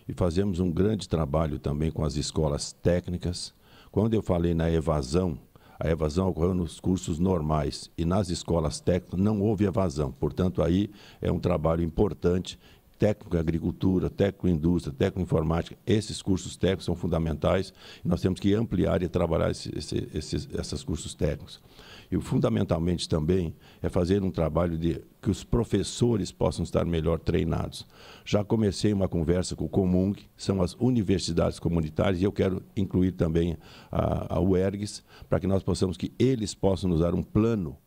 e fazemos um grande trabalho também com as escolas técnicas. Quando eu falei na evasão, a evasão ocorreu nos cursos normais e nas escolas técnicas não houve evasão. Portanto, aí é um trabalho importante. Técnico em agricultura, técnico em indústria, técnico em informática, esses cursos técnicos são fundamentais e nós temos que ampliar e trabalhar esses cursos técnicos. E fundamentalmente também é fazer um trabalho de que os professores possam estar melhor treinados. Já comecei uma conversa com o Comung, são as universidades comunitárias, e eu quero incluir também a UERGS, para que nós possamos, que eles possam nos dar um plano.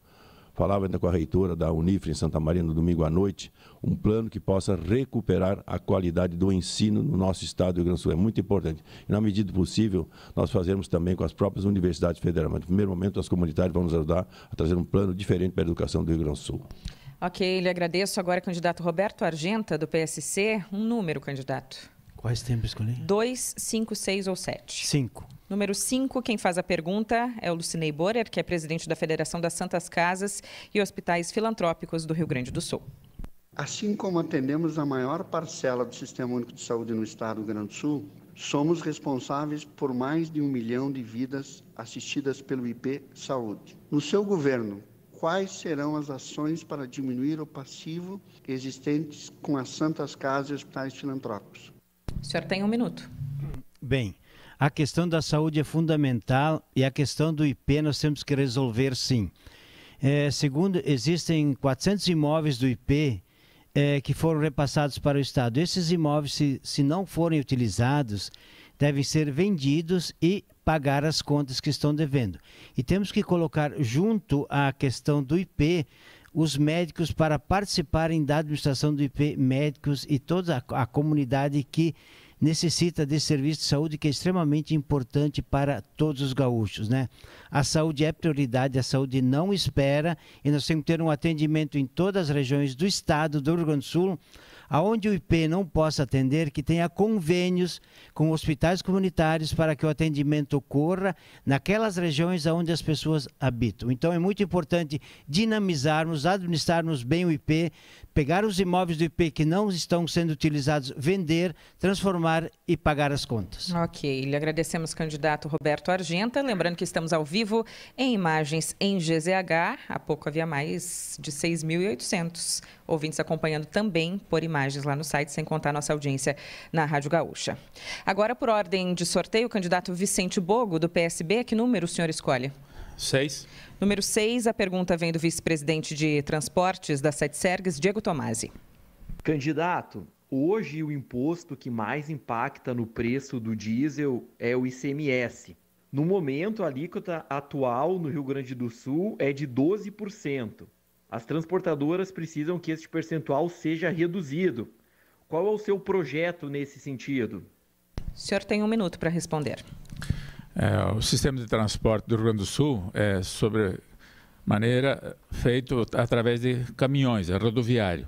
Falava ainda com a reitora da Unifre em Santa Maria no domingo à noite, um plano que possa recuperar a qualidade do ensino no nosso estado do Rio Grande do Sul. É muito importante. E, na medida do possível, nós fazemos também com as próprias universidades federais. Mas, no primeiro momento, as comunitárias vão nos ajudar a trazer um plano diferente para a educação do Rio Grande do Sul. Ok, lhe agradeço. Agora, candidato Roberto Argenta, do PSC. Um número, candidato. Quais tempos escolhi? 2, 5, 6 ou 7? 5. Número 5, quem faz a pergunta é o Lucinei Borer, que é presidente da Federação das Santas Casas e Hospitais Filantrópicos do Rio Grande do Sul. Assim como atendemos a maior parcela do Sistema Único de Saúde no estado do Rio Grande do Sul, somos responsáveis por mais de 1 milhão de vidas assistidas pelo IP Saúde. No seu governo, quais serão as ações para diminuir o passivo existentes com as Santas Casas e Hospitais Filantrópicos? O senhor tem 1 minuto. Bem, a questão da saúde é fundamental e a questão do IP nós temos que resolver sim. Segundo, existem 400 imóveis do IP que foram repassados para o Estado. Esses imóveis, se não forem utilizados, devem ser vendidos e pagar as contas que estão devendo. E temos que colocar junto à questão do IP os médicos para participarem da administração do IP, médicos e toda a comunidade que necessita desse serviço de saúde, que é extremamente importante para todos os gaúchos, né? A saúde é prioridade, a saúde não espera e nós temos que ter um atendimento em todas as regiões do estado do Rio Grande do Sul, aonde o IP não possa atender, que tenha convênios com hospitais comunitários para que o atendimento ocorra naquelas regiões onde as pessoas habitam. Então é muito importante dinamizarmos, administrarmos bem o IP, pegar os imóveis do IP que não estão sendo utilizados, vender, transformar e pagar as contas. Ok, lhe agradecemos, candidato Roberto Argenta. Lembrando que estamos ao vivo em imagens em GZH. Há pouco havia mais de 6.800 ouvintes acompanhando também por imagens lá no site, sem contar nossa audiência na Rádio Gaúcha. Agora, por ordem de sorteio, o candidato Vicente Bogo, do PSB, que número o senhor escolhe? 6. Número 6, a pergunta vem do vice-presidente de Transportes da Setsergues, Diego Tomasi. Candidato, hoje o imposto que mais impacta no preço do diesel é o ICMS. No momento, a alíquota atual no Rio Grande do Sul é de 12%. As transportadoras precisam que este percentual seja reduzido. Qual é o seu projeto nesse sentido? O senhor tem 1 minuto para responder. O sistema de transporte do Rio Grande do Sul é sobremaneira feito através de caminhões, é rodoviário.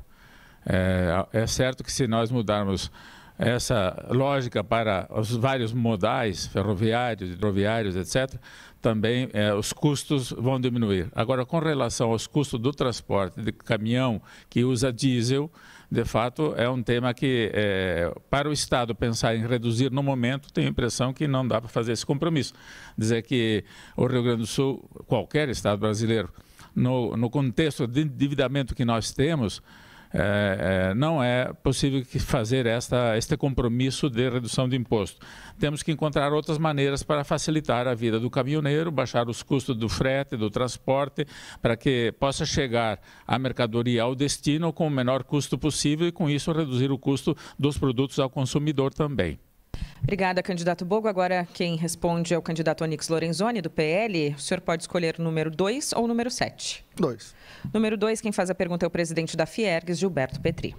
É certo que se nós mudarmos essa lógica para os vários modais, ferroviários, hidroviários, etc., também os custos vão diminuir. Agora, com relação aos custos do transporte de caminhão que usa diesel, de fato, é um tema que, para o Estado pensar em reduzir no momento, tenho a impressão que não dá para fazer esse compromisso. Dizer que o Rio Grande do Sul, qualquer Estado brasileiro, no contexto de endividamento que nós temos, não é possível fazer este compromisso de redução de imposto. Temos que encontrar outras maneiras para facilitar a vida do caminhoneiro, baixar os custos do frete, do transporte, para que possa chegar a mercadoria ao destino com o menor custo possível e, com isso, reduzir o custo dos produtos ao consumidor também. Obrigada, candidato Bogo. Agora quem responde é o candidato Onix Lorenzoni, do PL. O senhor pode escolher o número 2 ou o número 7? 2. Número 2, quem faz a pergunta é o presidente da Fiergs, Gilberto Petri.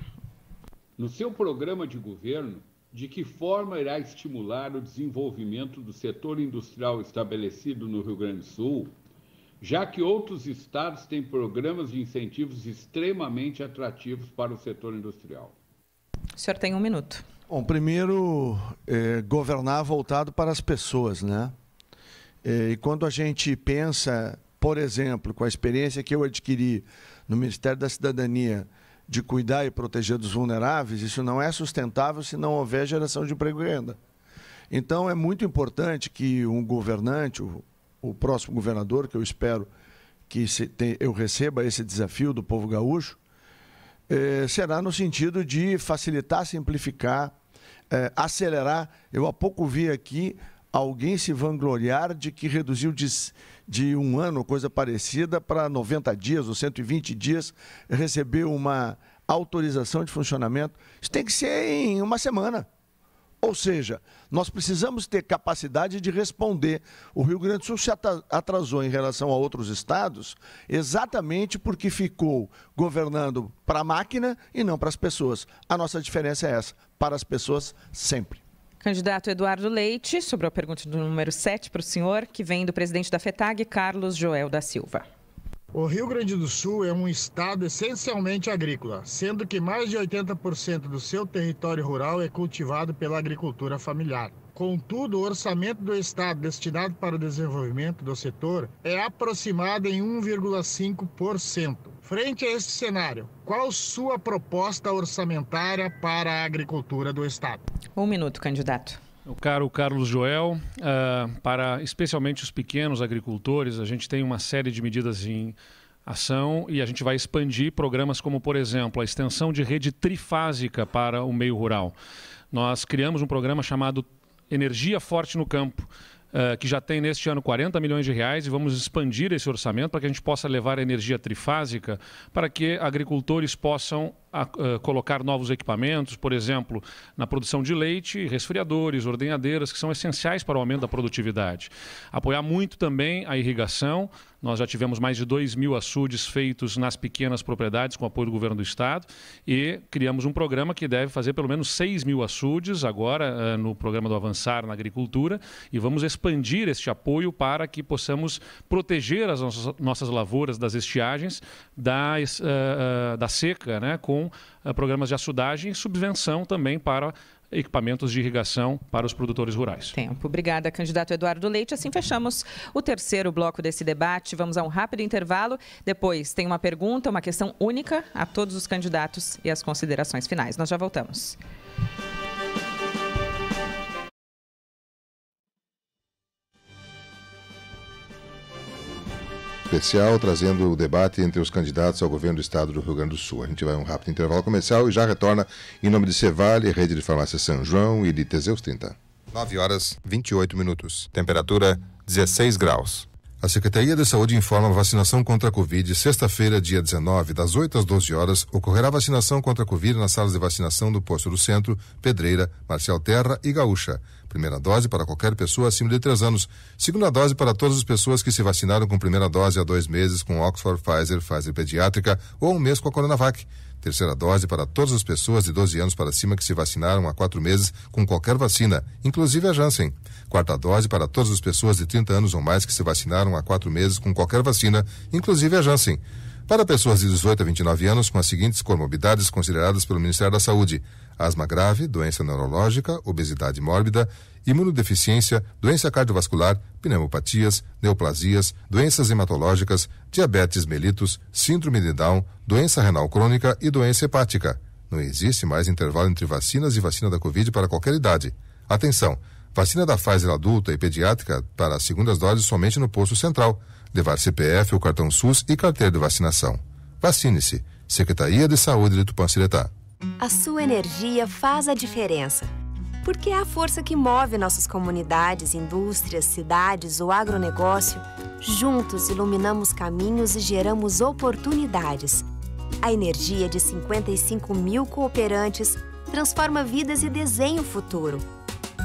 No seu programa de governo, de que forma irá estimular o desenvolvimento do setor industrial estabelecido no Rio Grande do Sul, já que outros estados têm programas de incentivos extremamente atrativos para o setor industrial? O senhor tem 1 minuto. Bom, primeiro, governar voltado para as pessoas, né? E quando a gente pensa, por exemplo, com a experiência que eu adquiri no Ministério da Cidadania, de cuidar e proteger dos vulneráveis, isso não é sustentável se não houver geração de emprego e renda. Então, é muito importante que um governante, o próximo governador, que eu espero que eu receba esse desafio do povo gaúcho, será no sentido de facilitar, simplificar, acelerar. Eu há pouco vi aqui alguém se vangloriar de que reduziu de um ano, coisa parecida, para 90 dias ou 120 dias, receber uma autorização de funcionamento. Isso tem que ser em uma semana. Ou seja, nós precisamos ter capacidade de responder. O Rio Grande do Sul se atrasou em relação a outros estados exatamente porque ficou governando para a máquina e não para as pessoas. A nossa diferença é essa, para as pessoas sempre. Candidato Eduardo Leite, sobre a pergunta do número 7 para o senhor, que vem do presidente da FETAG, Carlos Joel da Silva. O Rio Grande do Sul é um estado essencialmente agrícola, sendo que mais de 80% do seu território rural é cultivado pela agricultura familiar. Contudo, o orçamento do estado destinado para o desenvolvimento do setor é aproximado em 1,5%. Frente a esse cenário, qual sua proposta orçamentária para a agricultura do estado? 1 minuto, candidato. O caro Carlos Joel, para especialmente os pequenos agricultores, a gente tem uma série de medidas em ação e a gente vai expandir programas como, por exemplo, a extensão de rede trifásica para o meio rural. Nós criamos um programa chamado Energia Forte no Campo, que já tem neste ano 40 milhões de reais, e vamos expandir esse orçamento para que a gente possa levar a energia trifásica para que agricultores possam colocar novos equipamentos, por exemplo, na produção de leite, resfriadores, ordenhadeiras, que são essenciais para o aumento da produtividade. Apoiar muito também a irrigação. Nós já tivemos mais de 2.000 açudes feitos nas pequenas propriedades com apoio do governo do estado e criamos um programa que deve fazer pelo menos 6.000 açudes agora no programa do Avançar na Agricultura, e vamos expandir este apoio para que possamos proteger as nossas lavouras das estiagens, da seca, né, com programas de açudagem e subvenção também para equipamentos de irrigação para os produtores rurais. Tempo. Obrigada, candidato Eduardo Leite. Assim fechamos o terceiro bloco desse debate. Vamos a um rápido intervalo. Depois tem uma pergunta, uma questão única a todos os candidatos e as considerações finais. Nós já voltamos. Especial, trazendo o debate entre os candidatos ao governo do estado do Rio Grande do Sul. A gente vai a um rápido intervalo comercial e já retorna em nome de Cevale, Rede de Farmácia São João e de Teseus 30. 9h28. Temperatura 16 graus. A Secretaria de Saúde informa a vacinação contra a Covid. Sexta-feira, dia 19, das 8 às 12 horas, ocorrerá vacinação contra a Covid nas salas de vacinação do Posto do Centro, Pedreira, Marcial Terra e Gaúcha. Primeira dose para qualquer pessoa acima de 3 anos. Segunda dose para todas as pessoas que se vacinaram com primeira dose há 2 meses com Oxford, Pfizer Pediátrica ou 1 mês com a Coronavac. Terceira dose para todas as pessoas de 12 anos para cima que se vacinaram há 4 meses com qualquer vacina, inclusive a Janssen. Quarta dose para todas as pessoas de 30 anos ou mais que se vacinaram há 4 meses com qualquer vacina, inclusive a Janssen. Para pessoas de 18 a 29 anos com as seguintes comorbidades consideradas pelo Ministério da Saúde: asma grave, doença neurológica, obesidade mórbida, imunodeficiência, doença cardiovascular, pneumopatias, neoplasias, doenças hematológicas, diabetes mellitus, síndrome de Down, doença renal crônica e doença hepática. Não existe mais intervalo entre vacinas e vacina da Covid para qualquer idade. Atenção! Vacina da Pfizer adulta e pediátrica para as segundas doses somente no posto central. Levar CPF ou cartão SUS e carteira de vacinação. Vacine-se. Secretaria de Saúde de Tupã-Ciretá. A sua energia faz a diferença. Porque é a força que move nossas comunidades, indústrias, cidades ou agronegócio. Juntos iluminamos caminhos e geramos oportunidades. A energia de 55 mil cooperantes transforma vidas e desenha o futuro.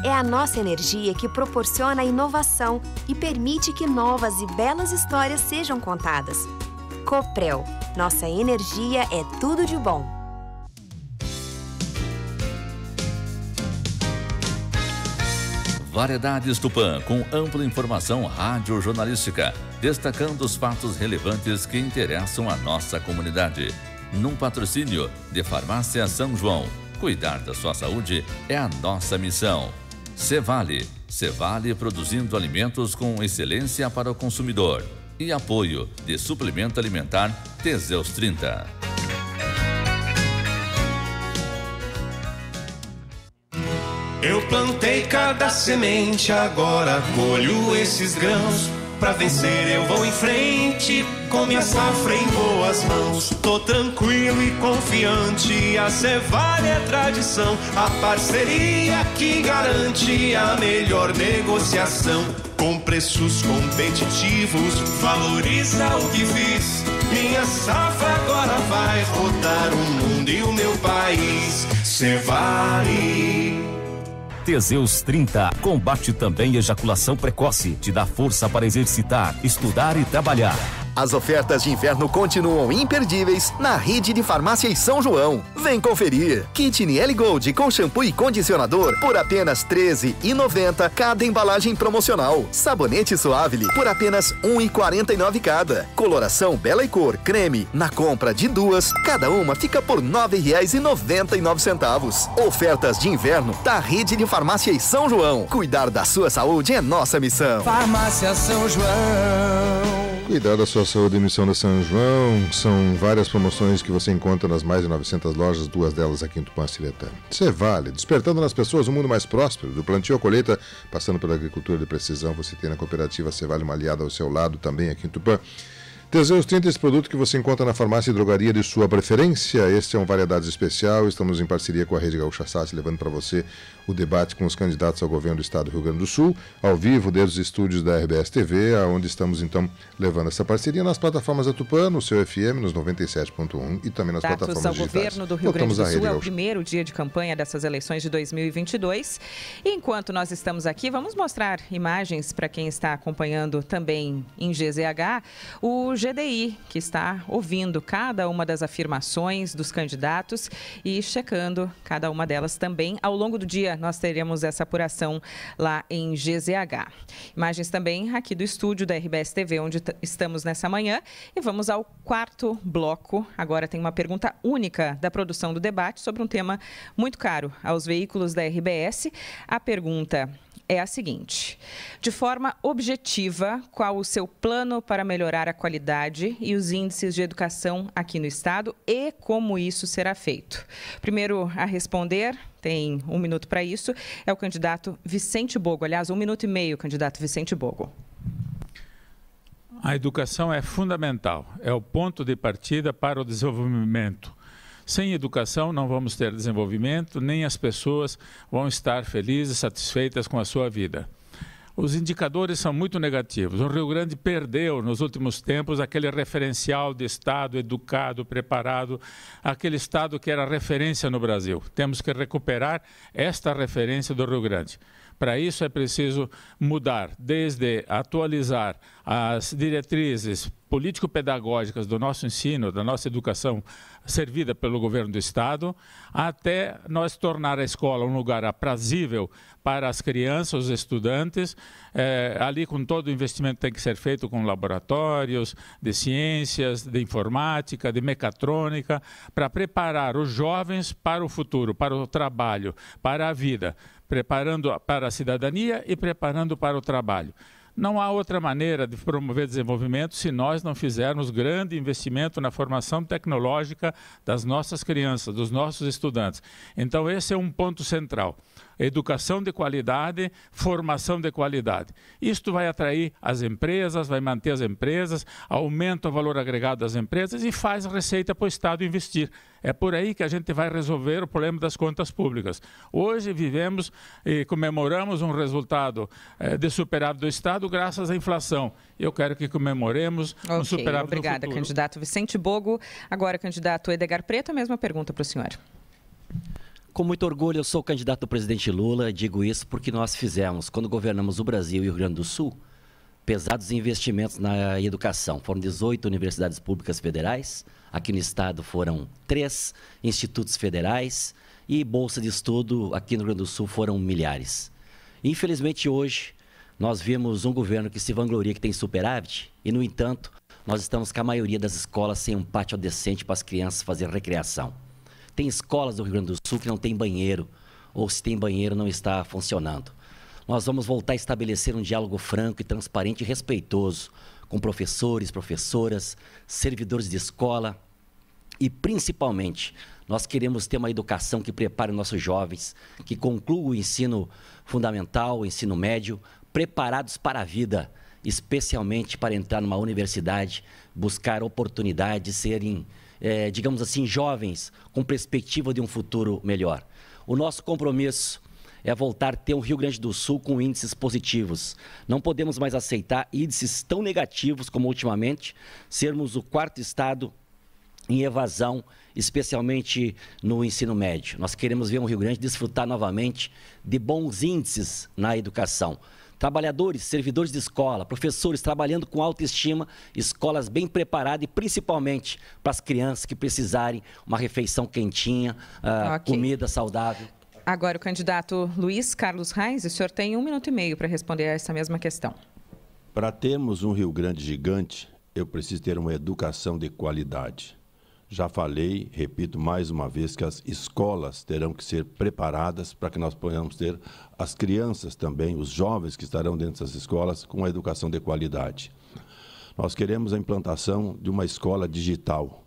É a nossa energia que proporciona a inovação e permite que novas e belas histórias sejam contadas. Coprel, nossa energia é tudo de bom. Variedades Tupã, com ampla informação rádio-jornalística, destacando os fatos relevantes que interessam a nossa comunidade. Num patrocínio de Farmácia São João. Cuidar da sua saúde é a nossa missão. Cevale produzindo alimentos com excelência para o consumidor. E apoio de suplemento alimentar Teseus 30. Eu plantei cada semente, agora colho esses grãos. Pra vencer eu vou em frente, com minha safra em boas mãos. Tô tranquilo e confiante, a Cevale é tradição. A parceria que garante a melhor negociação. Com preços competitivos, valoriza o que fiz. Minha safra agora vai rodar o mundo e o meu país. Cevale. Teseus 30 combate também ejaculação precoce, te dá força para exercitar, estudar e trabalhar. As ofertas de inverno continuam imperdíveis na rede de farmácias São João. Vem conferir. Kit Niel Gold com shampoo e condicionador por apenas R$ 13,90 cada embalagem promocional. Sabonete Suavely por apenas R$ 1,49 cada. Coloração Bela e Cor creme na compra de duas, cada uma fica por R$ 9,99. Ofertas de inverno da rede de farmácias São João. Cuidar da sua saúde é nossa missão. Farmácia São João. Cuidar da sua saúde e missão da São João. São várias promoções que você encontra nas mais de 900 lojas, duas delas aqui em Tupã-Siretã. Cevale, despertando nas pessoas um mundo mais próspero. Do plantio à colheita, passando pela agricultura de precisão, você tem na cooperativa Cevale uma aliada ao seu lado também aqui em Tupã. Teseus 30, esse produto que você encontra na farmácia e drogaria de sua preferência. Este é um Variedades Especial. Estamos em parceria com a Rede Gaúcha Sat, levando para você o debate com os candidatos ao governo do estado do Rio Grande do Sul, ao vivo, desde os estúdios da RBS TV, onde estamos, então, levando essa parceria nas plataformas da Tupã, no seu FM, nos 97.1 e também nas plataformas digitais. Ao governo do Rio Grande do Sul, é o primeiro dia de campanha dessas eleições de 2022. E enquanto nós estamos aqui, vamos mostrar imagens para quem está acompanhando também em GZH, o GDI, que está ouvindo cada uma das afirmações dos candidatos e checando cada uma delas também. Ao longo do dia, nós teremos essa apuração lá em GZH. Imagens também aqui do estúdio da RBS TV, onde estamos nessa manhã. E vamos ao quarto bloco. Agora tem uma pergunta única da produção do debate sobre um tema muito caro aos veículos da RBS. A pergunta é a seguinte: de forma objetiva, qual o seu plano para melhorar a qualidade e os índices de educação aqui no estado e como isso será feito? Primeiro a responder, tem 1 minuto para isso, é o candidato Vicente Bogo. Aliás, 1 minuto e meio, candidato Vicente Bogo. A educação é fundamental, é o ponto de partida para o desenvolvimento. Sem educação não vamos ter desenvolvimento, nem as pessoas vão estar felizes, satisfeitas com a sua vida. Os indicadores são muito negativos. O Rio Grande perdeu nos últimos tempos aquele referencial de estado educado, preparado, aquele estado que era referência no Brasil. Temos que recuperar esta referência do Rio Grande. Para isso é preciso mudar, desde atualizar as diretrizes político-pedagógicas do nosso ensino, da nossa educação servida pelo governo do estado, até nós tornar a escola um lugar aprazível para as crianças, os estudantes, ali com todo o investimento que tem que ser feito com laboratórios de ciências, de informática, de mecatrônica, para preparar os jovens para o futuro, para o trabalho, para a vida, preparando para a cidadania e preparando para o trabalho. Não há outra maneira de promover desenvolvimento se nós não fizermos grande investimento na formação tecnológica das nossas crianças, dos nossos estudantes. Então, esse é um ponto central. Educação de qualidade, formação de qualidade. Isto vai atrair as empresas, vai manter as empresas, aumenta o valor agregado das empresas e faz receita para o Estado investir. É por aí que a gente vai resolver o problema das contas públicas. Hoje vivemos e comemoramos um resultado de superávit do Estado graças à inflação. Eu quero que comemoremos um superávit no futuro. Obrigada, candidato Vicente Bogo. Agora, candidato Edgar Preto, a mesma pergunta para o senhor. Com muito orgulho, eu sou o candidato do presidente Lula, digo isso porque nós fizemos, quando governamos o Brasil e o Rio Grande do Sul, pesados investimentos na educação. Foram 18 universidades públicas federais, aqui no estado foram 3 institutos federais e bolsa de estudo aqui no Rio Grande do Sul foram milhares. Infelizmente hoje, nós vimos um governo que se vangloria que tem superávit e, no entanto, nós estamos com a maioria das escolas sem um pátio decente para as crianças fazerem recreação. Tem escolas do Rio Grande do Sul que não tem banheiro, ou se tem banheiro não está funcionando. Nós vamos voltar a estabelecer um diálogo franco e transparente e respeitoso com professores, professoras, servidores de escola e, principalmente, Nós queremos ter uma educação que prepare nossos jovens, que concluam o ensino fundamental, o ensino médio, preparados para a vida, especialmente para entrar numa universidade, buscar oportunidades, serem, digamos assim, jovens com perspectiva de um futuro melhor. O nosso compromisso é voltar a ter um Rio Grande do Sul com índices positivos. Não podemos mais aceitar índices tão negativos como ultimamente, sermos o 4º estado em evasão, especialmente no ensino médio. Nós queremos ver um Rio Grande desfrutar novamente de bons índices na educação. Trabalhadores, servidores de escola, professores trabalhando com autoestima, escolas bem preparadas e principalmente para as crianças que precisarem uma refeição quentinha, comida saudável. Agora o candidato Luiz Carlos Reis, o senhor tem 1 minuto e meio para responder a essa mesma questão. Para termos um Rio Grande gigante, eu preciso ter uma educação de qualidade. Já falei, repito mais uma vez, que as escolas terão que ser preparadas para que nós possamos ter as crianças também, os jovens que estarão dentro dessas escolas, com a educação de qualidade. Nós queremos a implantação de uma escola digital.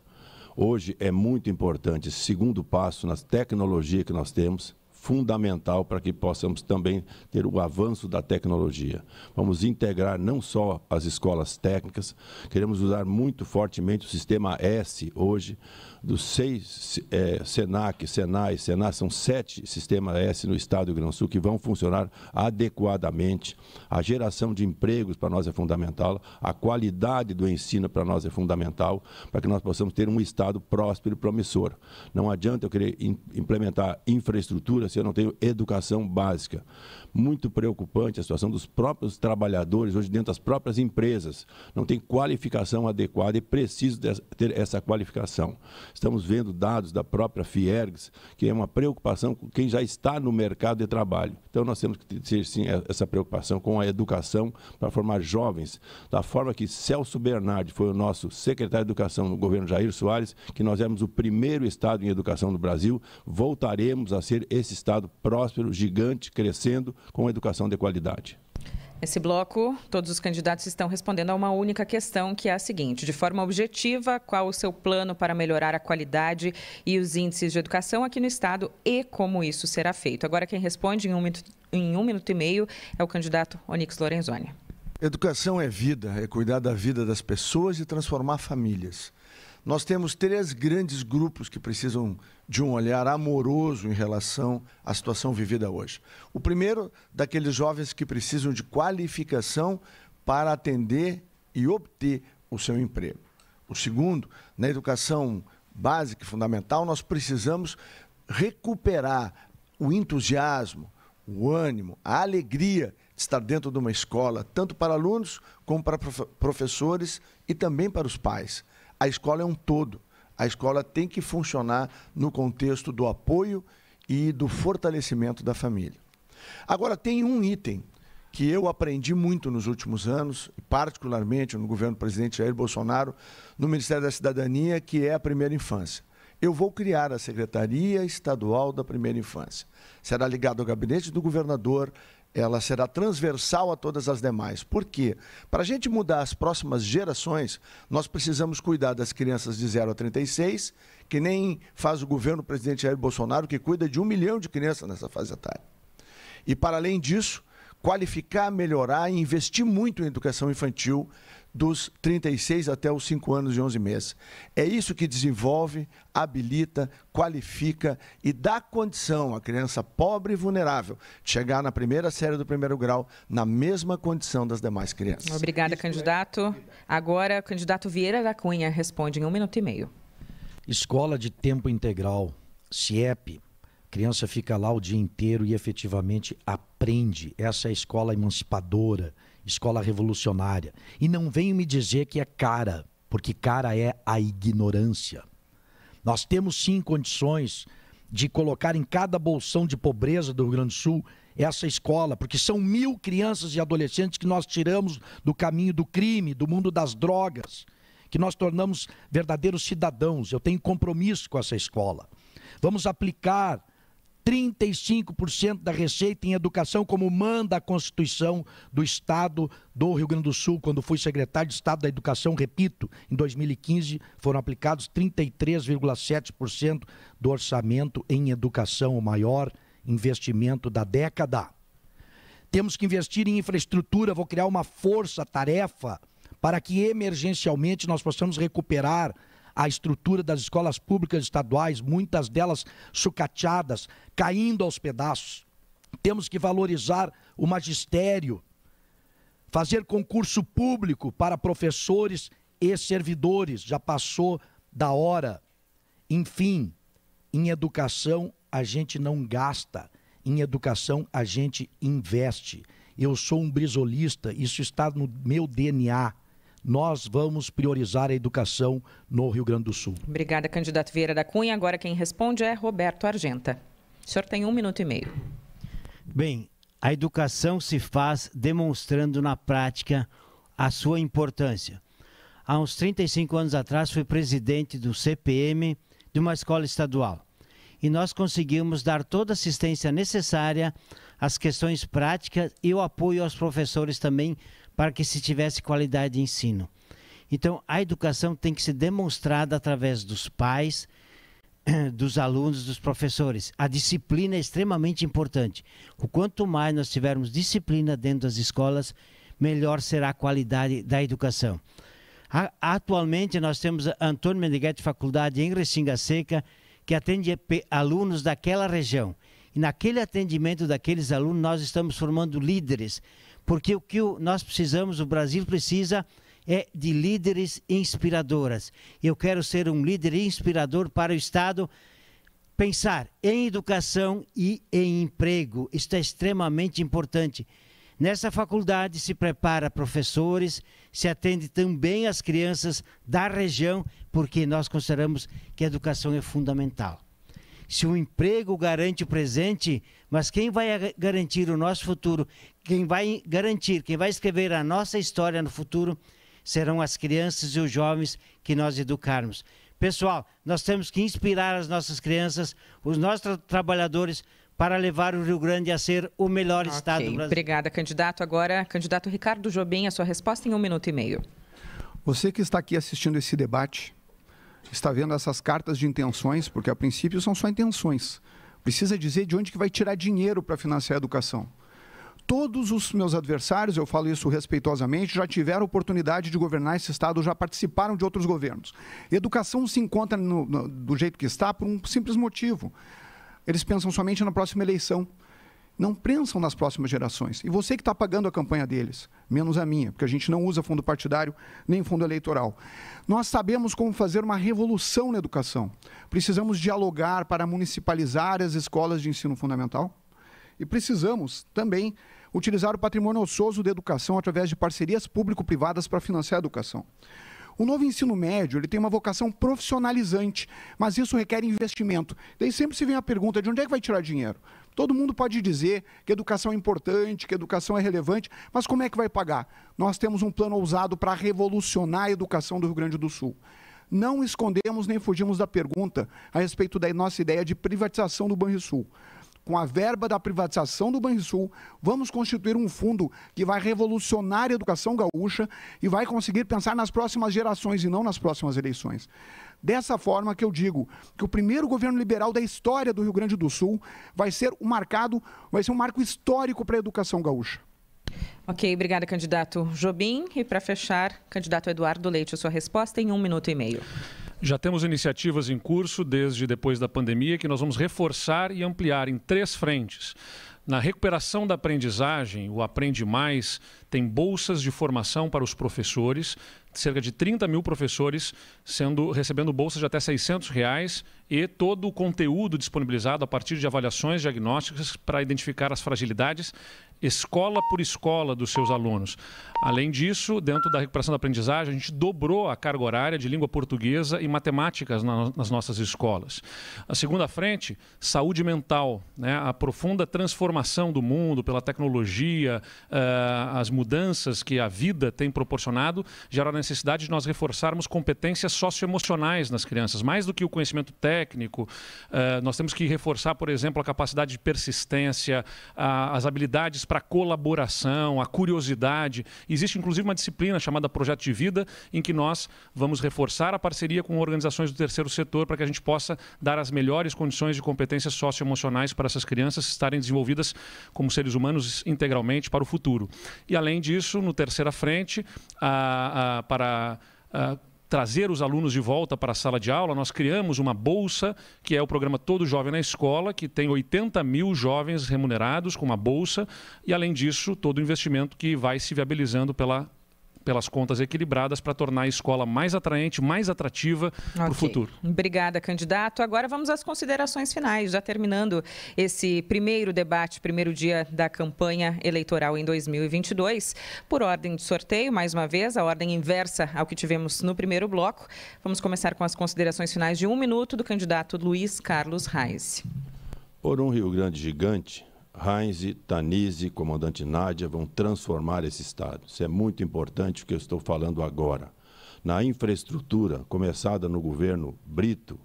Hoje é muito importante esse segundo passo nas tecnologias que nós temos, fundamental para que possamos também ter o avanço da tecnologia. Vamos integrar não só as escolas técnicas, queremos usar muito fortemente o sistema S hoje, dos 6 SENAC, SENAI, SENAC, são 7 sistemas S no estado do Rio Grande do Sul que vão funcionar adequadamente. A geração de empregos para nós é fundamental, a qualidade do ensino para nós é fundamental, para que nós possamos ter um estado próspero e promissor. Não adianta eu querer implementar infraestrutura se eu não tenho educação básica. Muito preocupante a situação dos próprios trabalhadores, hoje dentro das próprias empresas, não tem qualificação adequada e preciso ter essa qualificação. Estamos vendo dados da própria Fiergs, que é uma preocupação com quem já está no mercado de trabalho. Então nós temos que ter sim essa preocupação com a educação para formar jovens, da forma que Celso Bernardi foi o nosso secretário de Educação no governo Jair Soares, que nós éramos o primeiro estado em educação no Brasil, voltaremos a ser esse estado próspero, gigante, crescendo, com educação de qualidade. Nesse bloco, todos os candidatos estão respondendo a uma única questão, que é a seguinte: de forma objetiva, qual o seu plano para melhorar a qualidade e os índices de educação aqui no estado e como isso será feito? Agora quem responde em um minuto e meio é o candidato Onyx Lorenzoni. Educação é vida, é cuidar da vida das pessoas e transformar famílias. Nós temos 3 grandes grupos que precisam de um olhar amoroso em relação à situação vivida hoje. O primeiro, daqueles jovens que precisam de qualificação para atender e obter o seu emprego. O segundo, na educação básica e fundamental, nós precisamos recuperar o entusiasmo, o ânimo, a alegria de estar dentro de uma escola, tanto para alunos como para professores e também para os pais. A escola é um todo. A escola tem que funcionar no contexto do apoio e do fortalecimento da família. Agora, tem um item que eu aprendi muito nos últimos anos, particularmente no governo do presidente Jair Bolsonaro, no Ministério da Cidadania, que é a primeira infância. Eu vou criar a Secretaria Estadual da Primeira Infância. Será ligada ao gabinete do governador, ela será transversal a todas as demais. Por quê? Para a gente mudar as próximas gerações, nós precisamos cuidar das crianças de 0 a 36, que nem faz o governo do presidente Jair Bolsonaro, que cuida de 1 milhão de crianças nessa fase etária. E, para além disso, qualificar, melhorar e investir muito em educação infantil dos 36 até os 5 anos e 11 meses. É isso que desenvolve, habilita, qualifica e dá condição à criança pobre e vulnerável de chegar na primeira série do 1º grau na mesma condição das demais crianças. Obrigada, candidato. Agora, o candidato Vieira da Cunha responde em 1 minuto e meio. Escola de tempo integral, CIEP. Criança fica lá o dia inteiro e efetivamente aprende. Essa é a escola emancipadora, escola revolucionária. E não venham me dizer que é cara, porque cara é a ignorância. Nós temos sim condições de colocar em cada bolsão de pobreza do Rio Grande do Sul essa escola, porque são 1.000 crianças e adolescentes que nós tiramos do caminho do crime, do mundo das drogas, que nós tornamos verdadeiros cidadãos. Eu tenho compromisso com essa escola. Vamos aplicar 35% da receita em educação, como manda a Constituição do Estado do Rio Grande do Sul. Quando fui secretário de Estado da Educação, repito, em 2015 foram aplicados 33,7% do orçamento em educação, o maior investimento da década. Temos que investir em infraestrutura, vou criar uma força-tarefa para que emergencialmente nós possamos recuperar a estrutura das escolas públicas estaduais, muitas delas sucateadas, caindo aos pedaços. Temos que valorizar o magistério, fazer concurso público para professores e servidores, já passou da hora. Enfim, em educação a gente não gasta, em educação a gente investe. Eu sou um brisolista, isso está no meu DNA. Nós vamos priorizar a educação no Rio Grande do Sul. Obrigada, candidato Vieira da Cunha. Agora quem responde é Roberto Argenta. O senhor tem 1 minuto e meio. Bem, a educação se faz demonstrando na prática a sua importância. Há uns 35 anos atrás, fui presidente do CPM de uma escola estadual. E nós conseguimos dar toda a assistência necessária às questões práticas e o apoio aos professores também, para que se tivesse qualidade de ensino. Então, a educação tem que ser demonstrada através dos pais, dos alunos, dos professores. A disciplina é extremamente importante. O quanto mais nós tivermos disciplina dentro das escolas, melhor será a qualidade da educação. Atualmente, nós temos a Antônio Meneghetti Faculdade em Restinga Seca, que atende alunos daquela região. E naquele atendimento daqueles alunos, nós estamos formando líderes, porque o que nós precisamos, o Brasil precisa, é de líderes inspiradoras. Eu quero ser um líder inspirador para o Estado, pensar em educação e em emprego. Isso é extremamente importante. Nessa faculdade se prepara professores, se atende também às crianças da região, porque nós consideramos que a educação é fundamental. Se o emprego garante o presente, mas quem vai garantir o nosso futuro, quem vai escrever a nossa história no futuro, serão as crianças e os jovens que nós educarmos. Pessoal, nós temos que inspirar as nossas crianças, os nossos trabalhadores, para levar o Rio Grande a ser o melhor estado do Brasil. Obrigada, candidato. Agora, candidato Ricardo Jobim, a sua resposta em 1 minuto e meio. Você que está aqui assistindo esse debate, está vendo essas cartas de intenções, porque a princípio são só intenções. Precisa dizer de onde que vai tirar dinheiro para financiar a educação. Todos os meus adversários, eu falo isso respeitosamente, já tiveram oportunidade de governar esse estado, já participaram de outros governos. Educação se encontra do jeito que está por um simples motivo. Eles pensam somente na próxima eleição. Não pensam nas próximas gerações. E você que está pagando a campanha deles, menos a minha, porque a gente não usa fundo partidário nem fundo eleitoral. Nós sabemos como fazer uma revolução na educação. Precisamos dialogar para municipalizar as escolas de ensino fundamental e precisamos também utilizar o patrimônio ocioso da educação através de parcerias público-privadas para financiar a educação. O novo ensino médio ele tem uma vocação profissionalizante, mas isso requer investimento. Daí sempre se vem a pergunta de onde é que vai tirar dinheiro? Todo mundo pode dizer que a educação é importante, que a educação é relevante, mas como é que vai pagar? Nós temos um plano ousado para revolucionar a educação do Rio Grande do Sul. Não escondemos nem fugimos da pergunta a respeito da nossa ideia de privatização do Banrisul. Com a verba da privatização do Banrisul, vamos constituir um fundo que vai revolucionar a educação gaúcha e vai conseguir pensar nas próximas gerações e não nas próximas eleições. Dessa forma que eu digo que o primeiro governo liberal da história do Rio Grande do Sul vai ser um marco histórico para a educação gaúcha. Ok, obrigada, candidato Jobim. E para fechar, candidato Eduardo Leite, a sua resposta em 1 minuto e meio. Já temos iniciativas em curso desde depois da pandemia que nós vamos reforçar e ampliar em 3 frentes. Na recuperação da aprendizagem, o Aprende Mais tem bolsas de formação para os professores, cerca de 30 mil professores recebendo bolsas de até R$600 e todo o conteúdo disponibilizado a partir de avaliações diagnósticas para identificar as fragilidades escola por escola dos seus alunos. Além disso, dentro da recuperação da aprendizagem, a gente dobrou a carga horária de língua portuguesa e matemáticas nas nossas escolas. A segunda frente, saúde mental, né? A profunda transformação do mundo pela tecnologia, as mudanças que a vida tem proporcionado gera a necessidade de nós reforçarmos competências socioemocionais nas crianças, mais do que o conhecimento técnico. Nós temos que reforçar, por exemplo, a capacidade de persistência, as habilidades para colaboração, a curiosidade. Existe inclusive uma disciplina chamada Projeto de Vida, em que nós vamos reforçar a parceria com organizações do terceiro setor para que a gente possa dar as melhores condições de competências socioemocionais para essas crianças estarem desenvolvidas como seres humanos integralmente para o futuro. E além disso, no Terceira Frente, para trazer os alunos de volta para a sala de aula, nós criamos uma bolsa, que é o programa Todo Jovem na Escola, que tem 80 mil jovens remunerados com uma bolsa, e além disso, todo o investimento que vai se viabilizando pelas contas equilibradas para tornar a escola mais atraente, mais atrativa para o futuro. Obrigada, candidato. Agora vamos às considerações finais, já terminando esse primeiro debate, primeiro dia da campanha eleitoral em 2022. Por ordem de sorteio, mais uma vez, a ordem inversa ao que tivemos no primeiro bloco. Vamos começar com as considerações finais de 1 minuto do candidato Luiz Carlos Reis. Por um Rio Grande gigante, Heinz, Tanise, comandante Nádia vão transformar esse estado. Isso é muito importante o que eu estou falando agora. Na infraestrutura, começada no governo Brito,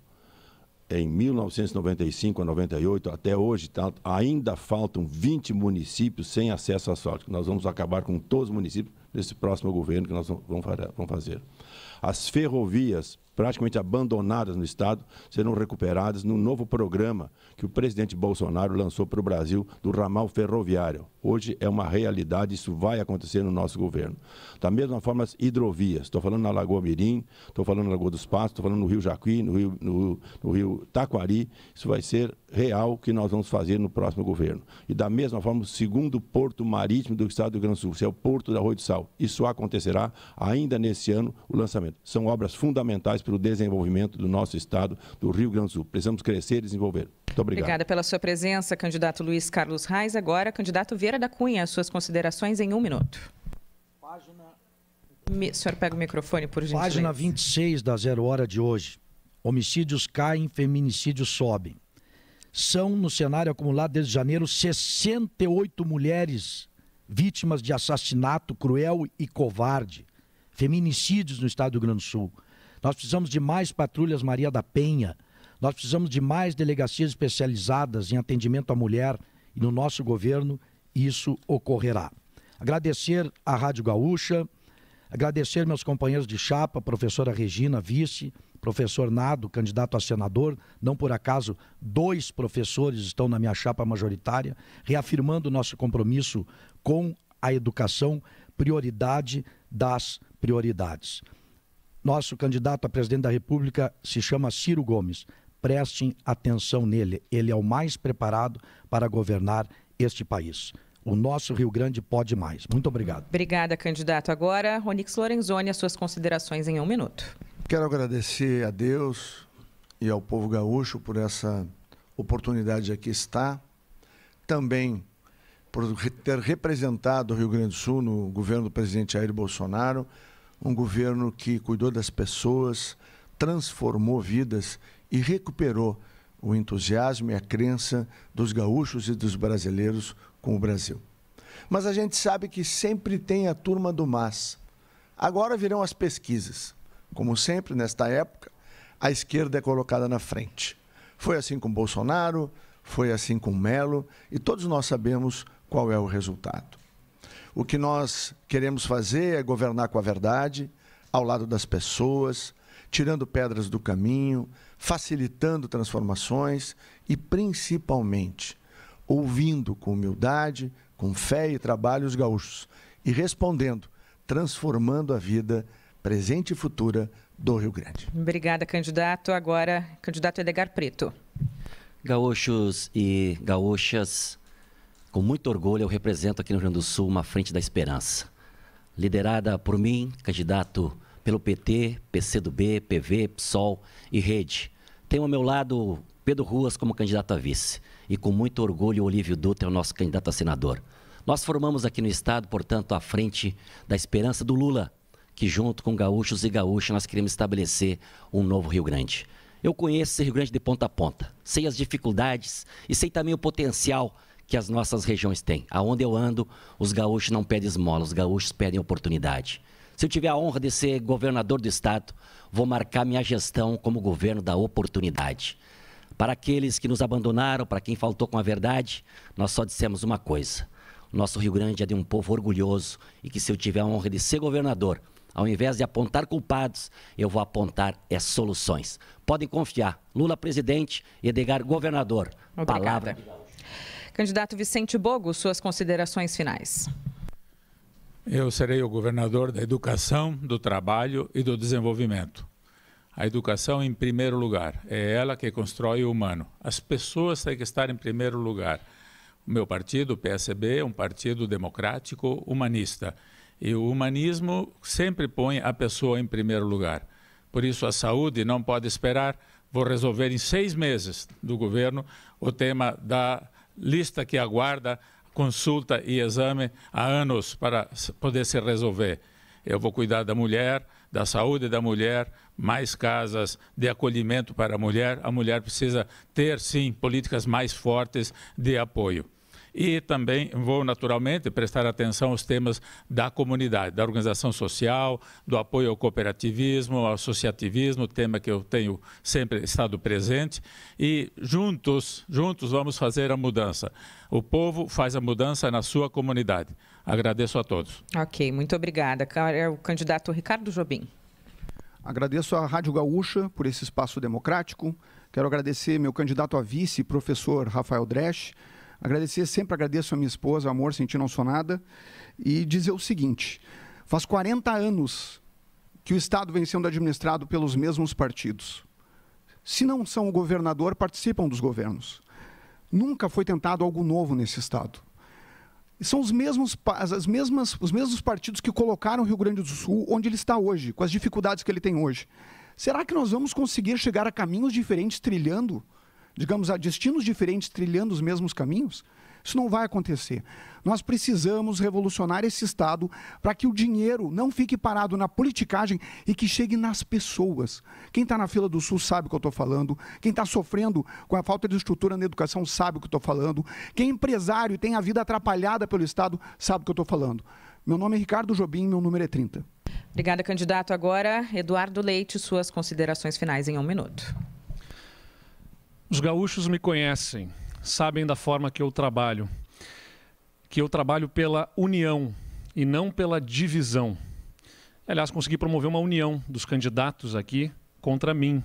em 1995 a 98, até hoje, ainda faltam 20 municípios sem acesso asfáltico. Nós vamos acabar com todos os municípios nesse próximo governo que nós vamos fazer. As ferrovias praticamente abandonadas no estado serão recuperadas no novo programa que o presidente Bolsonaro lançou para o Brasil do ramal ferroviário. Hoje é uma realidade, isso vai acontecer no nosso governo. Da mesma forma, as hidrovias. Estou falando na Lagoa Mirim, estou falando na Lagoa dos Passos, estou falando no Rio Jacuí, no Rio Taquari. Isso vai ser real que nós vamos fazer no próximo governo. E da mesma forma, o segundo porto marítimo do estado do Rio Grande do Sul, que é o Porto da Arroio do Sal. Isso acontecerá ainda nesse ano, o lançamento. São obras fundamentais para o desenvolvimento do nosso estado, do Rio Grande do Sul. Precisamos crescer e desenvolver. Muito obrigado. Obrigada pela sua presença, candidato Luiz Carlos Reis. Agora, candidato Vieira da Cunha, suas considerações em 1 minuto. O senhor pega o microfone, por gentileza. Página 26 da 0 Hora de hoje. Homicídios caem, feminicídios sobem. São, no cenário acumulado desde janeiro, 68 mulheres vítimas de assassinato cruel e covarde. Feminicídios no estado do Rio Grande do Sul. Nós precisamos de mais patrulhas Maria da Penha. Nós precisamos de mais delegacias especializadas em atendimento à mulher e no nosso governo isso ocorrerá. Agradecer à Rádio Gaúcha, agradecer meus companheiros de chapa, professora Regina, vice, professor Nado, candidato a senador. Não por acaso, 2 professores estão na minha chapa majoritária, reafirmando o nosso compromisso com a educação, prioridade das prioridades. Nosso candidato a presidente da República se chama Ciro Gomes. Prestem atenção nele. Ele é o mais preparado para governar este país. O nosso Rio Grande pode mais. Muito obrigado. Obrigada, candidato. Agora, Onyx Lorenzoni, as suas considerações em 1 minuto. Quero agradecer a Deus e ao povo gaúcho por essa oportunidade de aqui estar. Também por ter representado o Rio Grande do Sul no governo do presidente Jair Bolsonaro, um governo que cuidou das pessoas, transformou vidas e recuperou o entusiasmo e a crença dos gaúchos e dos brasileiros com o Brasil. Mas a gente sabe que sempre tem a turma do mas. Agora virão as pesquisas. Como sempre, nesta época, a esquerda é colocada na frente. Foi assim com Bolsonaro, foi assim com Melo, e todos nós sabemos qual é o resultado. O que nós queremos fazer é governar com a verdade, ao lado das pessoas, tirando pedras do caminho, facilitando transformações e, principalmente, ouvindo com humildade, com fé e trabalho os gaúchos e respondendo, transformando a vida presente e futura do Rio Grande. Obrigada, candidato. Agora, candidato Edgar Preto. Gaúchos e gaúchas, com muito orgulho, eu represento aqui no Rio Grande do Sul uma Frente da Esperança, liderada por mim, candidato pelo PT, PCdoB, PV, PSOL e Rede. Tenho ao meu lado Pedro Ruas como candidato a vice e com muito orgulho o Olívio Dutra é o nosso candidato a senador. Nós formamos aqui no estado, portanto, a Frente da Esperança do Lula, que junto com gaúchos e gaúchas nós queremos estabelecer um novo Rio Grande. Eu conheço esse Rio Grande de ponta a ponta, sei as dificuldades e sei também o potencial que as nossas regiões têm. Aonde eu ando, os gaúchos não pedem esmola, os gaúchos pedem oportunidade. Se eu tiver a honra de ser governador do estado, vou marcar minha gestão como governo da oportunidade. Para aqueles que nos abandonaram, para quem faltou com a verdade, nós só dissemos uma coisa. O nosso Rio Grande é de um povo orgulhoso e que se eu tiver a honra de ser governador, ao invés de apontar culpados, eu vou apontar soluções. Podem confiar. Lula presidente, Edgar governador. Obrigada. Palavra. Candidato Vicente Bogo, suas considerações finais. Eu serei o governador da educação, do trabalho e do desenvolvimento. A educação em primeiro lugar. É ela que constrói o humano. As pessoas têm que estar em primeiro lugar. O meu partido, o PSB, é um partido democrático, humanista. E o humanismo sempre põe a pessoa em primeiro lugar. Por isso, a saúde não pode esperar. Vou resolver em 6 meses do governo o tema da lista que aguarda consulta e exame há anos para poder se resolver. Eu vou cuidar da mulher, da saúde da mulher, mais casas de acolhimento para a mulher. A mulher precisa ter, sim, políticas mais fortes de apoio. E também vou, naturalmente, prestar atenção aos temas da comunidade, da organização social, do apoio ao cooperativismo, ao associativismo, tema que eu tenho sempre estado presente. E juntos vamos fazer a mudança. O povo faz a mudança na sua comunidade. Agradeço a todos. Ok, muito obrigada. O candidato Ricardo Jobim. Agradeço à Rádio Gaúcha por esse espaço democrático. Quero agradecer meu candidato a vice, professor Rafael Dresch. Agradeço a minha esposa, Amor, Sentir Não Sou Nada, e dizer o seguinte: faz 40 anos que o Estado vem sendo administrado pelos mesmos partidos. Se não são o governador, participam dos governos. Nunca foi tentado algo novo nesse Estado. E são os mesmos partidos que colocaram o Rio Grande do Sul onde ele está hoje, com as dificuldades que ele tem hoje. Será que nós vamos conseguir chegar a caminhos diferentes trilhando, digamos, a destinos diferentes trilhando os mesmos caminhos? Isso não vai acontecer. Nós precisamos revolucionar esse Estado para que o dinheiro não fique parado na politicagem e que chegue nas pessoas. Quem está na fila do Sul sabe o que eu estou falando. Quem está sofrendo com a falta de estrutura na educação sabe o que eu estou falando. Quem é empresário e tem a vida atrapalhada pelo Estado sabe o que eu estou falando. Meu nome é Ricardo Jobim, meu número é 30. Obrigada, candidato. Agora, Eduardo Leite, suas considerações finais em 1 minuto. Os gaúchos me conhecem, sabem da forma que eu trabalho pela união e não pela divisão. Aliás, consegui promover uma união dos candidatos aqui contra mim.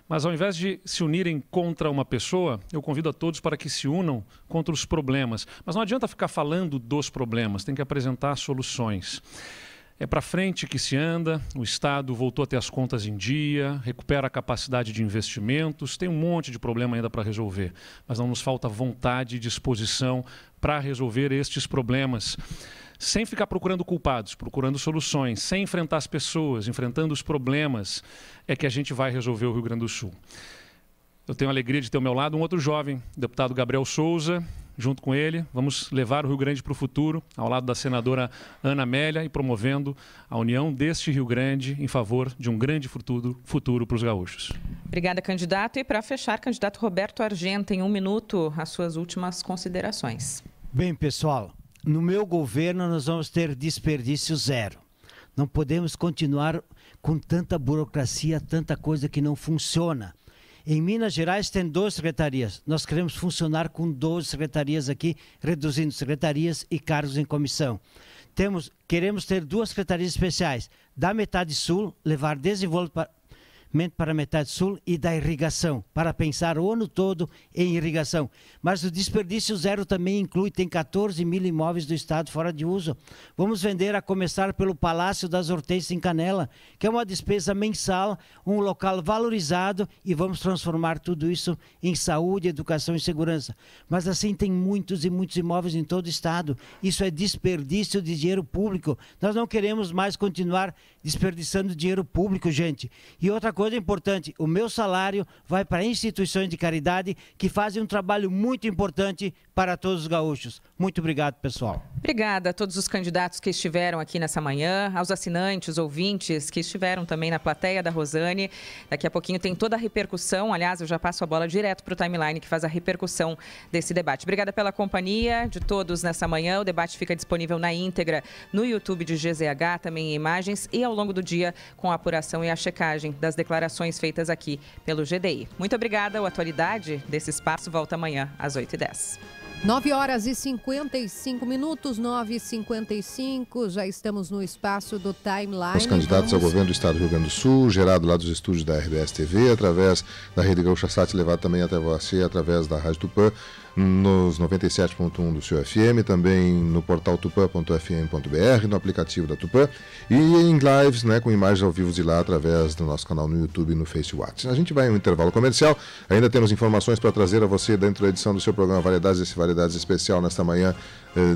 Mas ao invés de se unirem contra uma pessoa, eu convido a todos para que se unam contra os problemas. Mas não adianta ficar falando dos problemas, tem que apresentar soluções. É para frente que se anda, o Estado voltou a ter as contas em dia, recupera a capacidade de investimentos, tem um monte de problema ainda para resolver, mas não nos falta vontade e disposição para resolver estes problemas, sem ficar procurando culpados, procurando soluções, sem enfrentar as pessoas, enfrentando os problemas, é que a gente vai resolver o Rio Grande do Sul. Eu tenho a alegria de ter ao meu lado um outro jovem, o deputado Gabriel Souza. Junto com ele, vamos levar o Rio Grande para o futuro, ao lado da senadora Ana Amélia, e promovendo a união deste Rio Grande em favor de um grande futuro para os gaúchos. Obrigada, candidato. E para fechar, candidato Roberto Argenta, em 1 minuto, as suas últimas considerações. Bem, pessoal, no meu governo nós vamos ter desperdício zero. Não podemos continuar com tanta burocracia, tanta coisa que não funciona. Em Minas Gerais tem 2 secretarias. Nós queremos funcionar com 12 secretarias aqui, reduzindo secretarias e cargos em comissão. Queremos ter 2 secretarias especiais. Da metade sul, levar desenvolvimento para a metade sul e da irrigação, para pensar o ano todo em irrigação. Mas o desperdício zero também inclui, tem 14 mil imóveis do Estado fora de uso. Vamos vender, a começar pelo Palácio das Hortênsias em Canela, que é uma despesa mensal, um local valorizado, e vamos transformar tudo isso em saúde, educação e segurança. Mas assim tem muitos e muitos imóveis em todo o Estado. Isso é desperdício de dinheiro público. Nós não queremos mais continuar desperdiçando dinheiro público, gente. E outra coisa importante, o meu salário vai para instituições de caridade que fazem um trabalho muito importante para todos os gaúchos. Muito obrigado, pessoal. Obrigada a todos os candidatos que estiveram aqui nessa manhã, aos assinantes, ouvintes que estiveram também na plateia da Rosane. Daqui a pouquinho tem toda a repercussão. Aliás, eu já passo a bola direto para o timeline que faz a repercussão desse debate. Obrigada pela companhia de todos nessa manhã. O debate fica disponível na íntegra no YouTube de GZH, também em imagens e ao longo do dia com a apuração e a checagem das declarações feitas aqui pelo GDI. Muito obrigada. O Atualidade desse espaço volta amanhã às 8h10. 9h55, 9h55, já estamos no espaço do timeline. Os candidatos ao governo do estado do Rio Grande do Sul, gerado lá dos estúdios da RBS TV, através da Rede Gaúcha Sat, levado também até você através da Rádio Tupã, nos 97.1 do seu FM, também no portal tupã.fm.br, no aplicativo da Tupã e em lives, né, com imagens ao vivo de lá através do nosso canal no YouTube e no Facebook. A gente vai em um intervalo comercial, ainda temos informações para trazer a você dentro da edição do seu programa Variedades, esse Variedades especial nesta manhã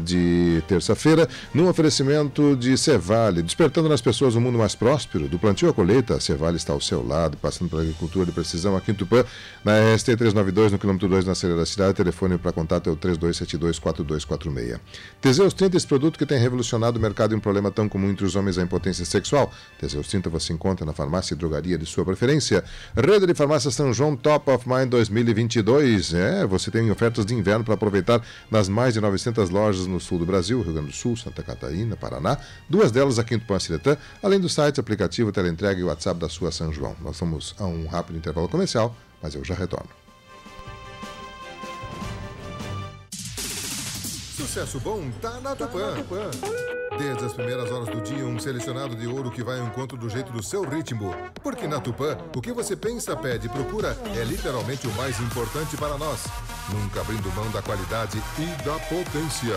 de terça-feira, num oferecimento de Cevale, despertando nas pessoas um mundo mais próspero, do plantio à colheita, a Cevale está ao seu lado, passando pela agricultura de precisão aqui em Tupã, na RST 392, no quilômetro 2, na Serra da Cidade. Telefone para contato é o 3272-4246. Teseus 30, esse produto que tem revolucionado o mercado em um problema tão comum entre os homens, a impotência sexual. Teseus 30 você encontra na farmácia e drogaria de sua preferência. Rede de Farmácia São João Top of Mind 2022. Você tem ofertas de inverno para aproveitar nas mais de 900 lojas no sul do Brasil, Rio Grande do Sul, Santa Catarina, Paraná, 2 delas aqui em Tupã-Ciretã, além do site, aplicativo, teleentrega e WhatsApp da sua São João. Nós vamos a um rápido intervalo comercial, mas eu já retorno. Sucesso bom tá na Tupã. Desde as primeiras horas do dia, um selecionado de ouro que vai ao encontro do jeito do seu ritmo. Porque na Tupã, o que você pensa, pede e procura é literalmente o mais importante para nós. Nunca abrindo mão da qualidade e da potência.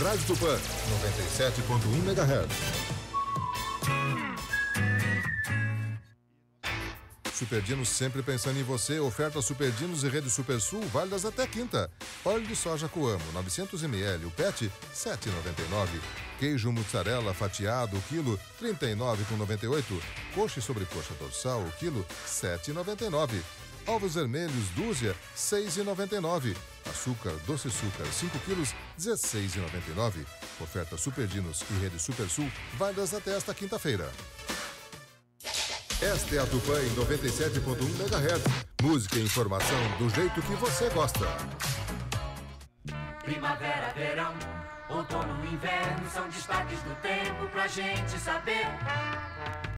Rádio Tupã, 97.1 MHz. Superdinos sempre pensando em você. Oferta Superdinos e Rede Supersul válidas até quinta. Óleo de soja Coamo, 900 ml, o PET, 7,99. Queijo mussarela fatiado, o quilo, 39,98. Coxa e sobrecoxa dorsal, o quilo, 7,99. Ovos vermelhos, dúzia, 6,99. Açúcar, doce açúcar, 5 quilos, 16,99. Oferta Superdinos e Rede Supersul válidas até esta quinta-feira. Esta é a Tupã em 97.1 MHz. Música e informação do jeito que você gosta. Primavera, verão, outono e inverno são destaques do tempo pra gente saber.